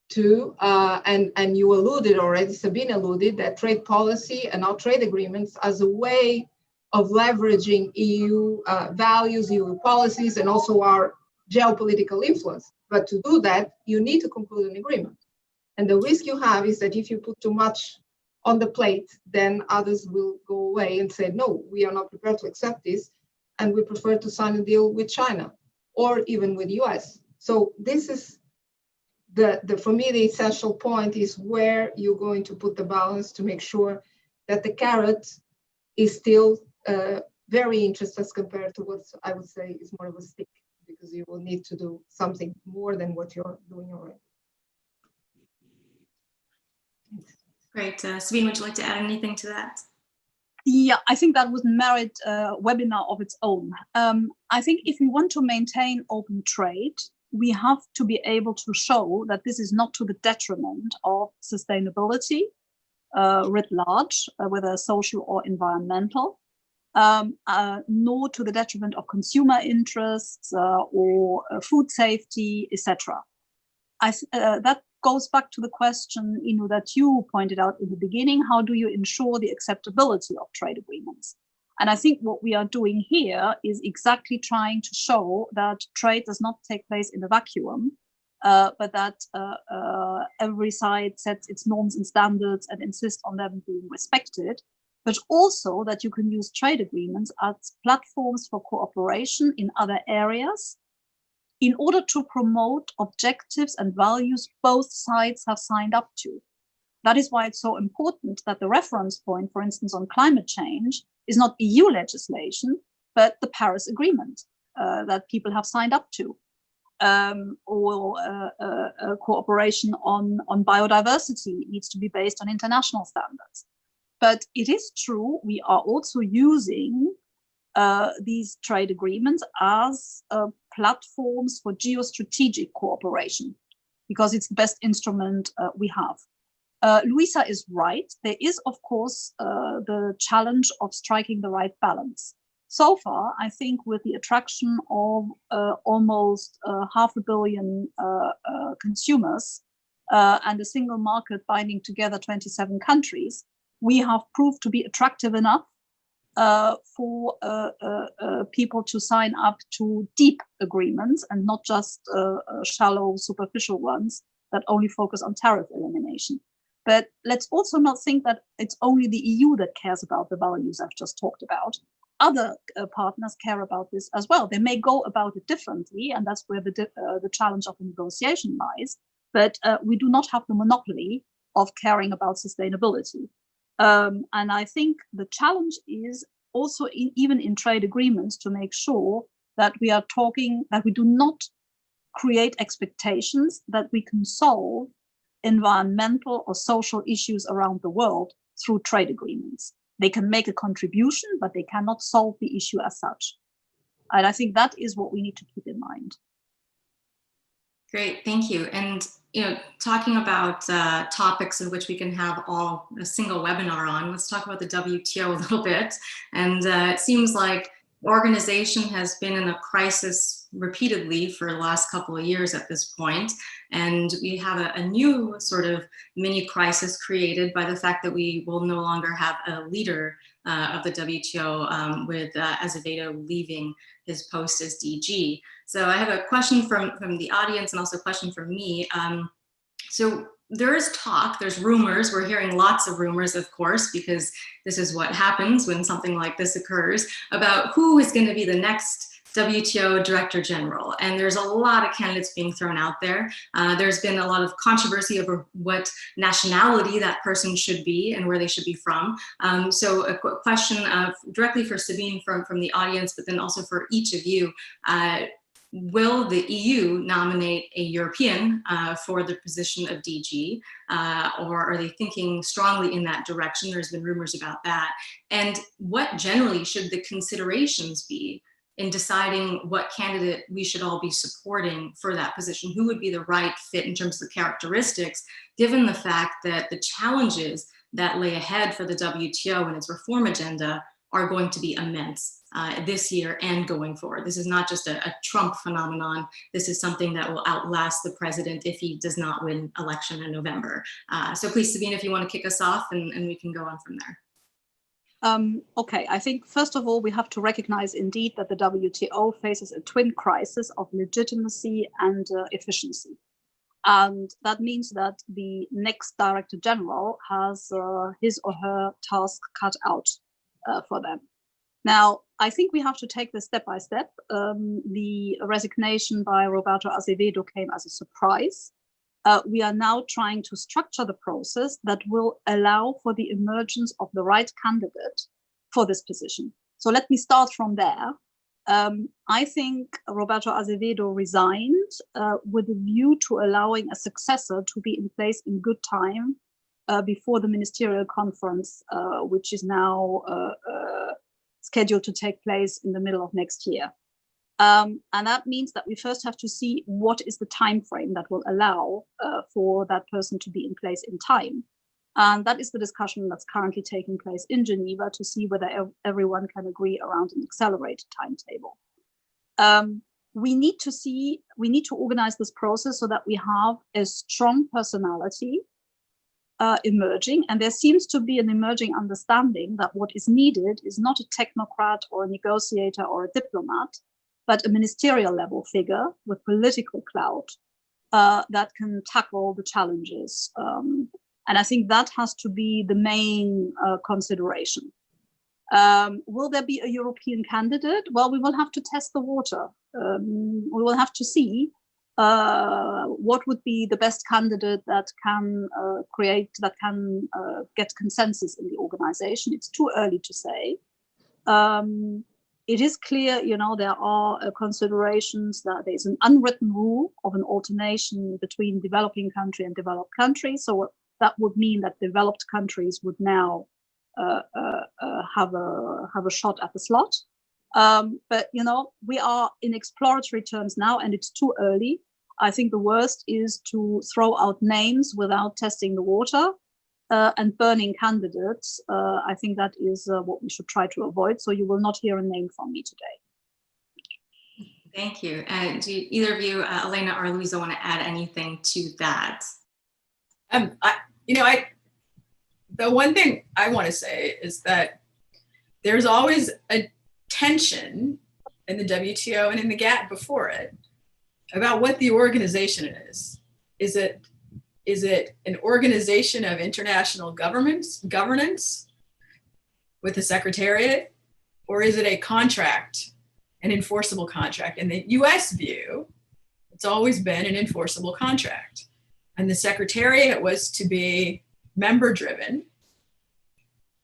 to, and you alluded already, Sabine alluded, that trade policy and our trade agreements as a way of leveraging EU values, EU policies, and also our geopolitical influence. But to do that, you need to conclude an agreement. And the risk you have is that if you put too much on the plate, then others will go away and say, no, we are not prepared to accept this, and we prefer to sign a deal with China or even with the US. So this is for me, the essential point is where you're going to put the balance to make sure that the carrot is still very interesting as compared to what I would say is more of a stick, because you will need to do something more than what you're doing already. Great. Sabine, would you like to add anything to that? Yeah, I think that would merit a webinar of its own. I think if we want to maintain open trade, we have to be able to show that this is not to the detriment of sustainability writ large, whether social or environmental, nor to the detriment of consumer interests or food safety, etc. That goes back to the question, that you pointed out in the beginning: how do you ensure the acceptability of trade agreements? And I think what we are doing here is exactly trying to show that trade does not take place in a vacuum, but that every side sets its norms and standards and insists on them being respected, but also that you can use trade agreements as platforms for cooperation in other areas in order to promote objectives and values both sides have signed up to. That is why it's so important that the reference point, for instance, on climate change, is not EU legislation, but the Paris Agreement that people have signed up to, or cooperation on biodiversity needs to be based on international standards. But it is true, we are also using these trade agreements as platforms for geostrategic cooperation, because it's the best instrument we have. Luisa is right. There is, of course, the challenge of striking the right balance. So far, I think with the attraction of almost 500 million consumers and a single market binding together 27 countries, we have proved to be attractive enough for people to sign up to deep agreements and not just shallow, superficial ones that only focus on tariff elimination. But let's also not think that it's only the EU that cares about the values I've just talked about. Other partners care about this as well. They may go about it differently, and that's where the challenge of the negotiation lies. But we do not have the monopoly of caring about sustainability. And I think the challenge is also even in trade agreements to make sure that we are talking, that we do not create expectations that we can solve environmental or social issues around the world through trade agreements. They can make a contribution, but they cannot solve the issue as such. And I think that is what we need to keep in mind. Great, thank you. And talking about topics in which we can have all a single webinar on, let's talk about the WTO a little bit. And it seems like the organization has been in a crisis repeatedly for the last couple of years at this point. And we have a new sort of mini crisis created by the fact that we will no longer have a leader of the WTO with Azevedo leaving his post as DG. So I have a question from the audience and also a question from me. So there is talk, there's rumors, we're hearing lots of rumors, of course, because this is what happens when something like this occurs, about who is going to be the next WTO Director General. And there's a lot of candidates being thrown out there. There's been a lot of controversy over what nationality that person should be and where they should be from. So a question directly for Sabine from the audience, but then also for each of you. Will the EU nominate a European for the position of DG, or are they thinking strongly in that direction? There's been rumors about that. And what generally should the considerations be in deciding what candidate we should all be supporting for that position? Who would be the right fit in terms of the characteristics, given the fact that the challenges that lay ahead for the WTO and its reform agenda are going to be immense this year and going forward. This is not just a Trump phenomenon. This is something that will outlast the president if he does not win election in November. So please, Sabine, if you want to kick us off and we can go on from there. Okay, I think first of all, we have to recognize indeed that the WTO faces a twin crisis of legitimacy and efficiency. And that means that the next Director General has his or her task cut out for them. Now, I think we have to take this step by step. The resignation by Roberto Azevedo came as a surprise. We are now trying to structure the process that will allow for the emergence of the right candidate for this position. So let me start from there. I think Roberto Azevedo resigned with a view to allowing a successor to be in place in good time before the ministerial conference, which is now scheduled to take place in the middle of next year. And that means that we first have to see what is the time frame that will allow for that person to be in place in time. And that is the discussion that's currently taking place in Geneva to see whether everyone can agree around an accelerated timetable. We need to organize this process so that we have a strong personality emerging, and there seems to be an emerging understanding that what is needed is not a technocrat or a negotiator or a diplomat, but a ministerial level figure with political clout that can tackle the challenges. And I think that has to be the main consideration. Will there be a European candidate? Well, we will have to test the water. We will have to see what would be the best candidate that can get consensus in the organization. It's too early to say. It is clear, there are considerations that there's an unwritten rule of an alternation between developing country and developed country. So that would mean that developed countries would now have a shot at the slot. But we are in exploratory terms now, and it's too early. I think the worst is to throw out names without testing the water and burning candidates. I think that is what we should try to avoid. So you will not hear a name from me today. Thank you. Do either of you, Elena or Luisa, want to add anything to that? The one thing I want to say is that there's always a tension in the WTO and in the GATT before it about what the organization is. Is it Is it an organization of international governance with a secretariat, or is it a contract, an enforceable contract? In the US view, it's always been an enforceable contract. And the secretariat was to be member driven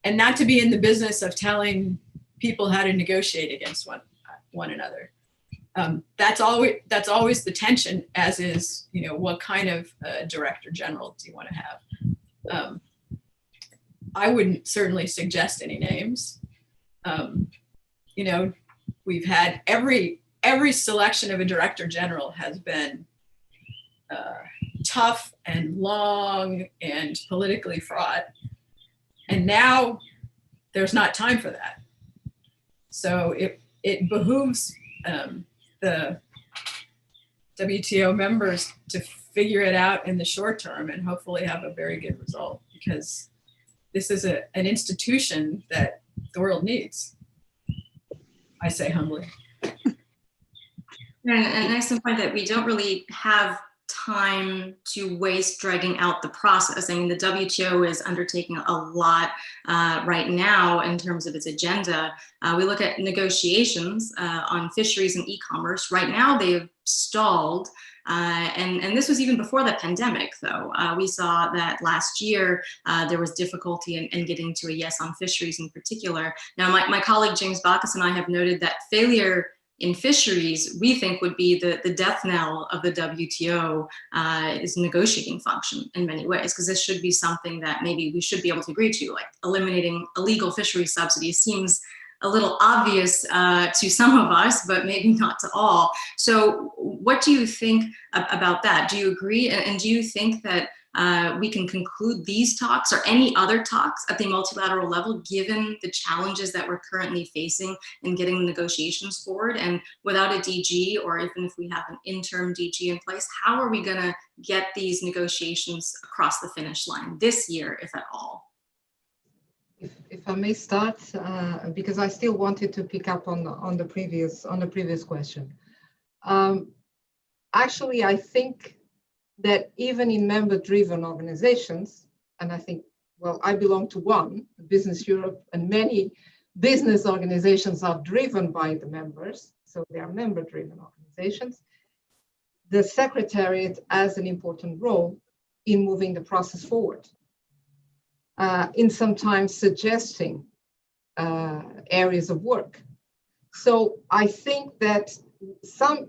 and not to be in the business of telling people how to negotiate against one another. That's always the tension, as is, what kind of director general do you want to have? I wouldn't certainly suggest any names. We've had every selection of a director general has been tough and long and politically fraught. And now there's not time for that. So it behooves the WTO members to figure it out in the short term and hopefully have a very good result, because this is an institution that the world needs. I say humbly. And nice to point that we don't really have time to waste dragging out the process. I mean, the WTO is undertaking a lot right now in terms of its agenda. We look at negotiations on fisheries and e-commerce. Right now, they've stalled. And this was even before the pandemic, though. We saw that last year there was difficulty in getting to a yes on fisheries in particular. Now, my colleague James Bacchus and I have noted that failure in fisheries, we think, would be the death knell of the WTO is negotiating function in many ways, because this should be something that maybe we should be able to agree to, like eliminating illegal fisheries subsidies seems a little obvious to some of us, but maybe not to all. So what do you think about that? Do you agree? And do you think that we can conclude these talks or any other talks at the multilateral level, given the challenges that we're currently facing in getting the negotiations forward? And without a DG, or even if we have an interim DG in place, how are we going to get these negotiations across the finish line this year, if at all? If I may start, because I still wanted to pick up on the previous question. Actually, I think that even in member-driven organizations, and I think, well, I belong to one, Business Europe, and many business organizations are driven by the members, so they are member-driven organizations. The Secretariat has an important role in moving the process forward, in sometimes suggesting areas of work. So I think that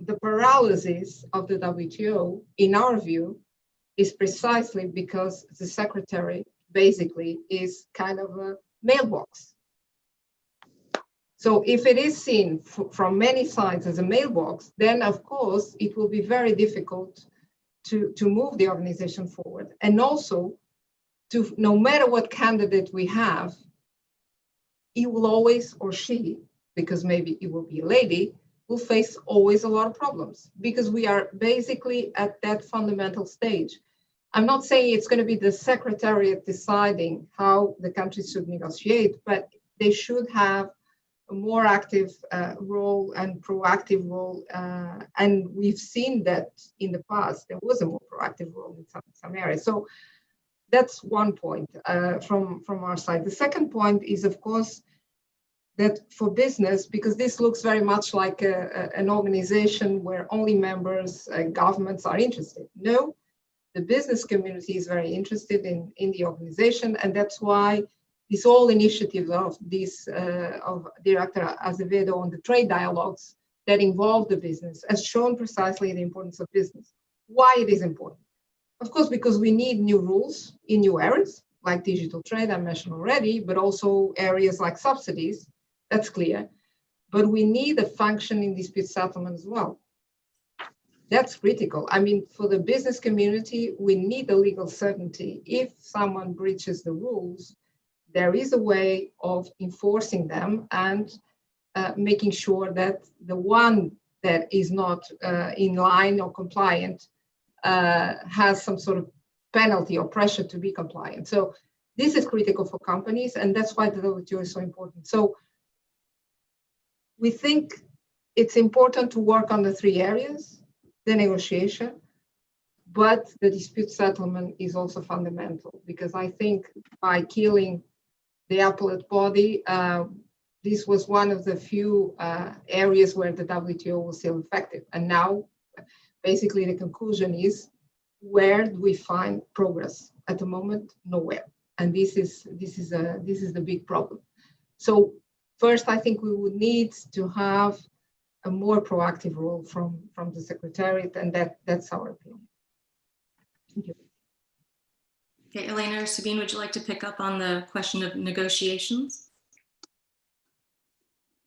the paralysis of the WTO, in our view, is precisely because the Secretary basically is kind of a mailbox. So if it is seen from many sides as a mailbox, then of course it will be very difficult to move the organization forward. And also, no matter what candidate we have, he will always, or she, because maybe it will be a lady, will face always a lot of problems, because we are basically at that fundamental stage. I'm not saying it's going to be the Secretariat deciding how the countries should negotiate, but they should have a more active role and proactive role. And we've seen that in the past, there was a more proactive role in some areas. So that's one point from our side. The second point is, of course, that for business, because this looks very much like an organization where only members, governments are interested. No, the business community is very interested in the organization, and that's why this whole initiative of Director Azevedo on the trade dialogues that involve the business has shown precisely the importance of business. Why it is important? Of course, because we need new rules in new areas, like digital trade, I mentioned already, but also areas like subsidies, that's clear. But we need a functioning dispute settlement as well. That's critical. I mean, for the business community, we need a legal certainty. If someone breaches the rules, there is a way of enforcing them and making sure that the one that is not in line or compliant has some sort of penalty or pressure to be compliant. So this is critical for companies, and that's why the WTO is so important. So we think it's important to work on the three areas, the negotiation, but the dispute settlement is also fundamental, because I think by killing the appellate body, this was one of the few areas where the WTO was still effective. And now, basically, the conclusion is, where do we find progress? At the moment, nowhere. And this is the big problem. So first, I think we would need to have a more proactive role from the Secretariat, and that's our opinion. Thank you. Okay, Elena or Sabine, would you like to pick up on the question of negotiations?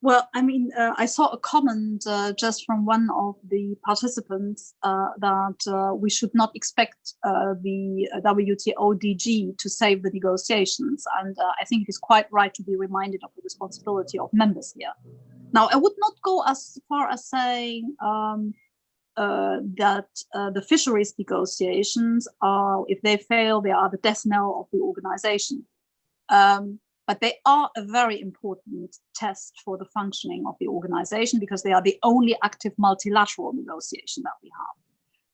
Well, I mean, I saw a comment just from one of the participants that we should not expect the WTO DG to save the negotiations. And I think it is quite right to be reminded of the responsibility of members here. Now, I would not go as far as saying that the fisheries negotiations are, if they fail, they are the death knell of the organization. But they are a very important test for the functioning of the organization, because they are the only active multilateral negotiation that we have.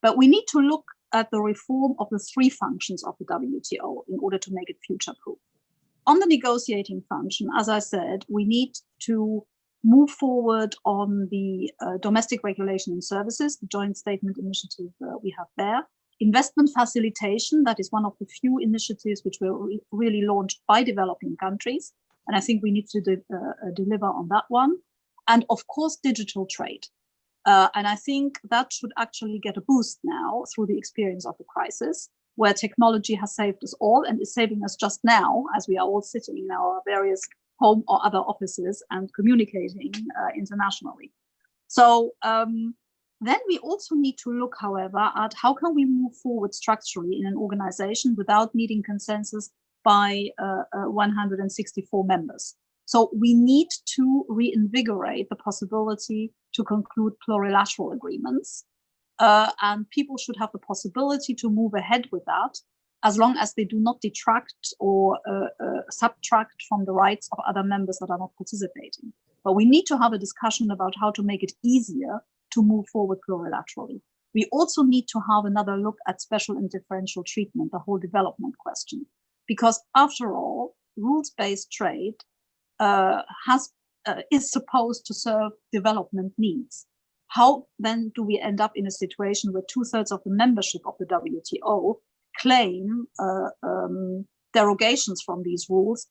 But we need to look at the reform of the three functions of the WTO in order to make it future-proof. On the negotiating function, as I said, we need to move forward on the domestic regulation and services, the joint statement initiative we have there. Investment facilitation, that is one of the few initiatives which were really launched by developing countries. And I think we need to deliver on that one. And of course, digital trade. And I think that should actually get a boost now through the experience of the crisis, where technology has saved us all and is saving us just now, as we are all sitting in our various home or other offices and communicating internationally. So, then we also need to look, however, at how can we move forward structurally in an organization without needing consensus by 164 members. So we need to reinvigorate the possibility to conclude plurilateral agreements. And people should have the possibility to move ahead with that, as long as they do not detract or subtract from the rights of other members that are not participating. But we need to have a discussion about how to make it easier to move forward plurilaterally. We also need to have another look at special and differential treatment, the whole development question, because after all, rules-based trade is supposed to serve development needs. How then do we end up in a situation where 2/3 of the membership of the WTO claim derogations from these rules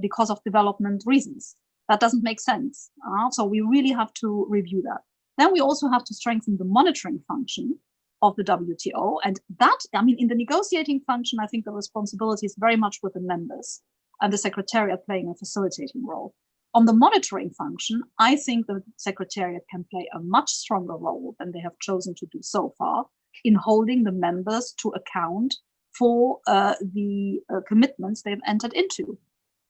because of development reasons? That doesn't make sense. So we really have to review that. Then we also have to strengthen the monitoring function of the WTO. And that, I mean, in the negotiating function, I think the responsibility is very much with the members and the Secretariat playing a facilitating role. On the monitoring function, I think the Secretariat can play a much stronger role than they have chosen to do so far in holding the members to account for the commitments they've entered into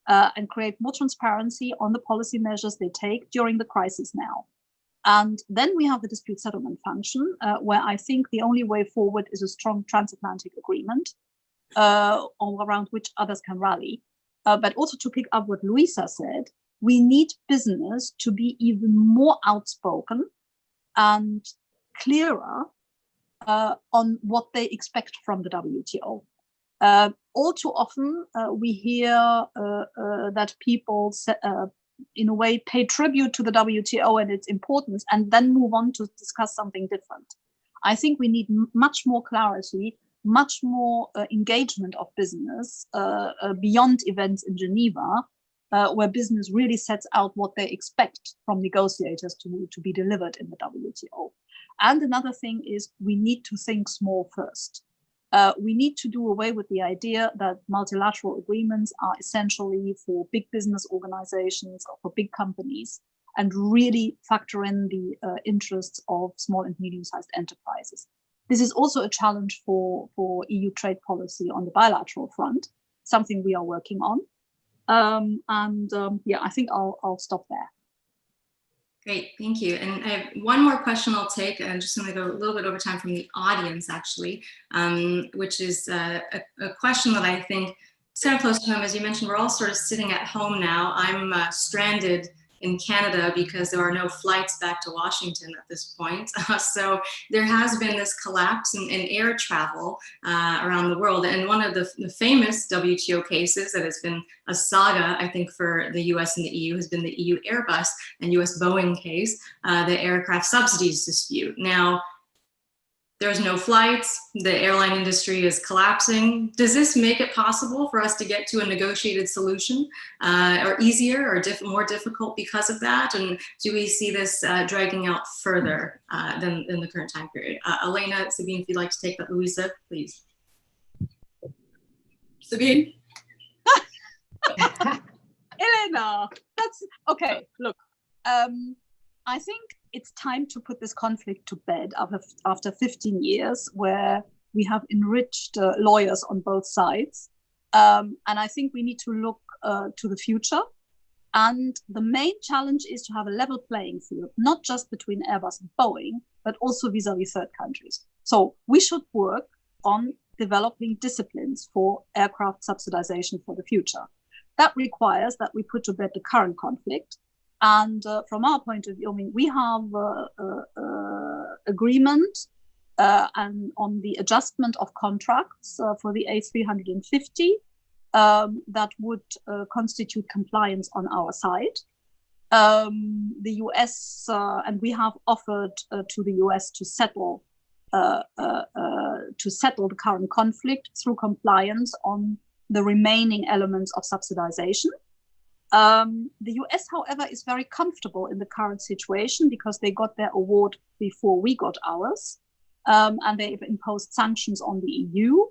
and create more transparency on the policy measures they take during the crisis now. And then we have the dispute settlement function, where I think the only way forward is a strong transatlantic agreement around which others can rally. But also to pick up what Luisa said, we need business to be even more outspoken and clearer on what they expect from the WTO. All too often, we hear that people in a way pay tribute to the WTO and its importance and then move on to discuss something different. I think we need much more clarity, much more engagement of business beyond events in Geneva, where business really sets out what they expect from negotiators to be delivered in the WTO. And another thing is we need to think small first. We need to do away with the idea that multilateral agreements are essentially for big business organizations or for big companies, and really factor in the interests of small and medium-sized enterprises. This is also a challenge for EU trade policy on the bilateral front, something we are working on. Yeah, I think I'll stop there. Great, thank you. And I have one more question I'll take. I'm just going to go a little bit over time from the audience, actually, which is a question that I think is kind of close to home. As you mentioned, we're all sort of sitting at home now. I'm stranded in Canada because there are no flights back to Washington at this point. So there has been this collapse in air travel around the world. And one of the famous WTO cases that has been a saga, I think, for the US and the EU has been the EU Airbus and US Boeing case, the aircraft subsidies dispute. Now, there's no flights, the airline industry is collapsing. Does this make it possible for us to get to a negotiated solution, or easier or more difficult because of that? And do we see this dragging out further than the current time period? Elena, Sabine, if you'd like to take that, Louisa, please. Sabine? Elena, that's okay. Look, I think it's time to put this conflict to bed after 15 years where we have enriched lawyers on both sides. And I think we need to look to the future. And the main challenge is to have a level playing field, not just between Airbus and Boeing, but also vis-a-vis third countries. So we should work on developing disciplines for aircraft subsidization for the future. That requires that we put to bed the current conflict. And from our point of view, I mean, we have agreement and on the adjustment of contracts for the A350 that would constitute compliance on our side. The US, and we have offered to the US to settle the current conflict through compliance on the remaining elements of subsidization. The US, however, is very comfortable in the current situation because they got their award before we got ours, and they've imposed sanctions on the EU,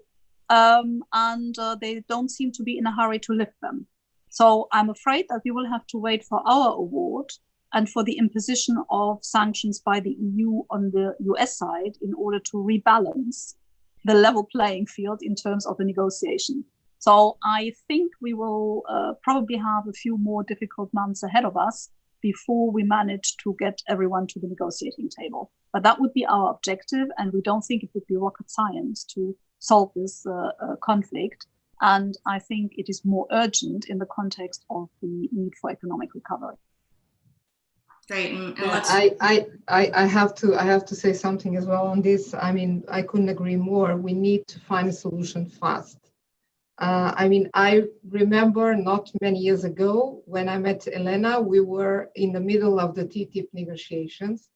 and they don't seem to be in a hurry to lift them. So I'm afraid that we will have to wait for our award and for the imposition of sanctions by the EU on the US side in order to rebalance the level playing field in terms of the negotiation. So I think we will probably have a few more difficult months ahead of us before we manage to get everyone to the negotiating table. But that would be our objective, and we don't think it would be rocket science to solve this conflict. And I think it is more urgent in the context of the need for economic recovery. Great. And I have to say something as well on this. I mean, I couldn't agree more. We need to find a solution fast. I mean, I remember not many years ago when I met Elena, we were in the middle of the TTIP negotiations.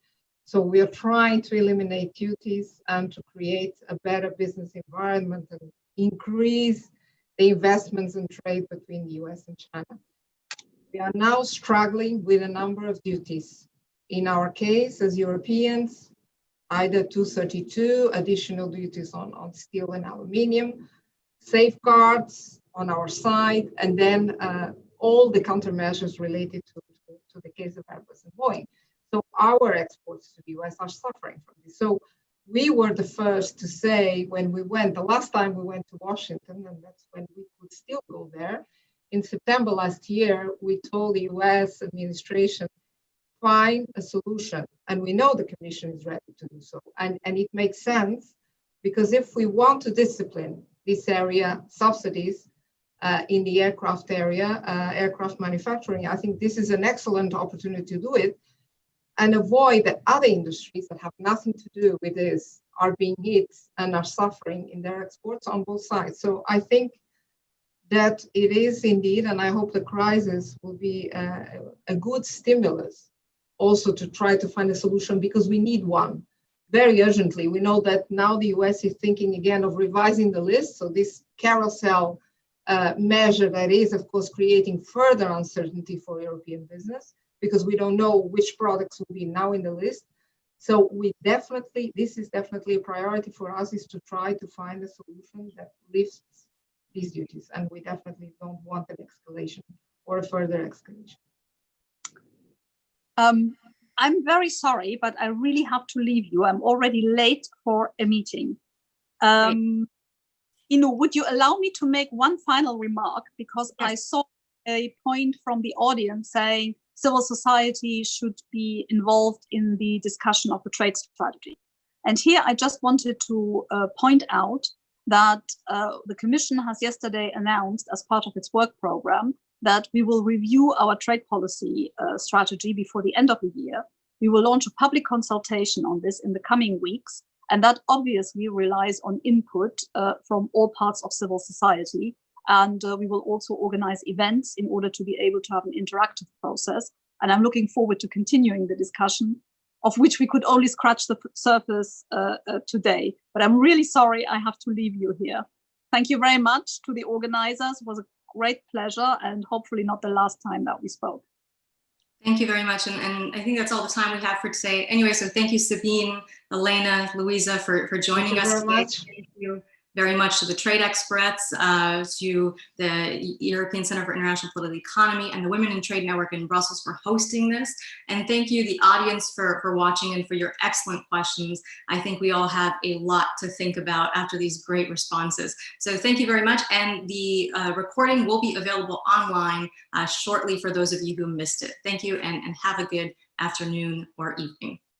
So we are trying to eliminate duties and to create a better business environment and increase the investments and trade between the US and China. We are now struggling with a number of duties. In our case, as Europeans, either 232, additional duties on steel and aluminium, safeguards on our side, and then all the countermeasures related to the case of Airbus and Boeing. So our exports to the US are suffering from this. So we were the first to say when we went, the last time we went to Washington, and that's when we could still go there, in September last year, we told the US administration, find a solution. And we know the Commission is ready to do so. And it makes sense because if we want to discipline this area, subsidies in the aircraft area, aircraft manufacturing, I think this is an excellent opportunity to do it and avoid that other industries that have nothing to do with this are being hit and are suffering in their exports on both sides. So I think that it is indeed, and I hope the crisis will be a good stimulus also to try to find a solution because we need one. Very urgently. We know that now the US is thinking again of revising the list. So this carousel measure that is, of course, creating further uncertainty for European business because we don't know which products will be now in the list. So this is definitely a priority for us is to try to find a solution that lifts these duties. And we definitely don't want an escalation or a further escalation. I'm very sorry, but I really have to leave you. I'm already late for a meeting. Would you allow me to make one final remark? Because yes. I saw a point from the audience saying civil society should be involved in the discussion of the trade strategy. And here I just wanted to point out that the Commission has yesterday announced as part of its work program that we will review our trade policy strategy before the end of the year. We will launch a public consultation on this in the coming weeks, and that obviously relies on input from all parts of civil society. And we will also organize events in order to be able to have an interactive process. And I'm looking forward to continuing the discussion, of which we could only scratch the surface today. But I'm really sorry I have to leave you here. Thank you very much to the organizers. It was a great pleasure and hopefully not the last time that we spoke. Thank you very much. And I think that's all the time we have for today. Anyway, so thank you, Sabine, Elena, Louisa, for joining us today. Thank you very much to the Trade Experettes, to the European Center for International Political Economy and the Women in Trade Network in Brussels for hosting this. And thank you, the audience, for watching and for your excellent questions. I think we all have a lot to think about after these great responses. So thank you very much. And the recording will be available online shortly for those of you who missed it. Thank you, and have a good afternoon or evening.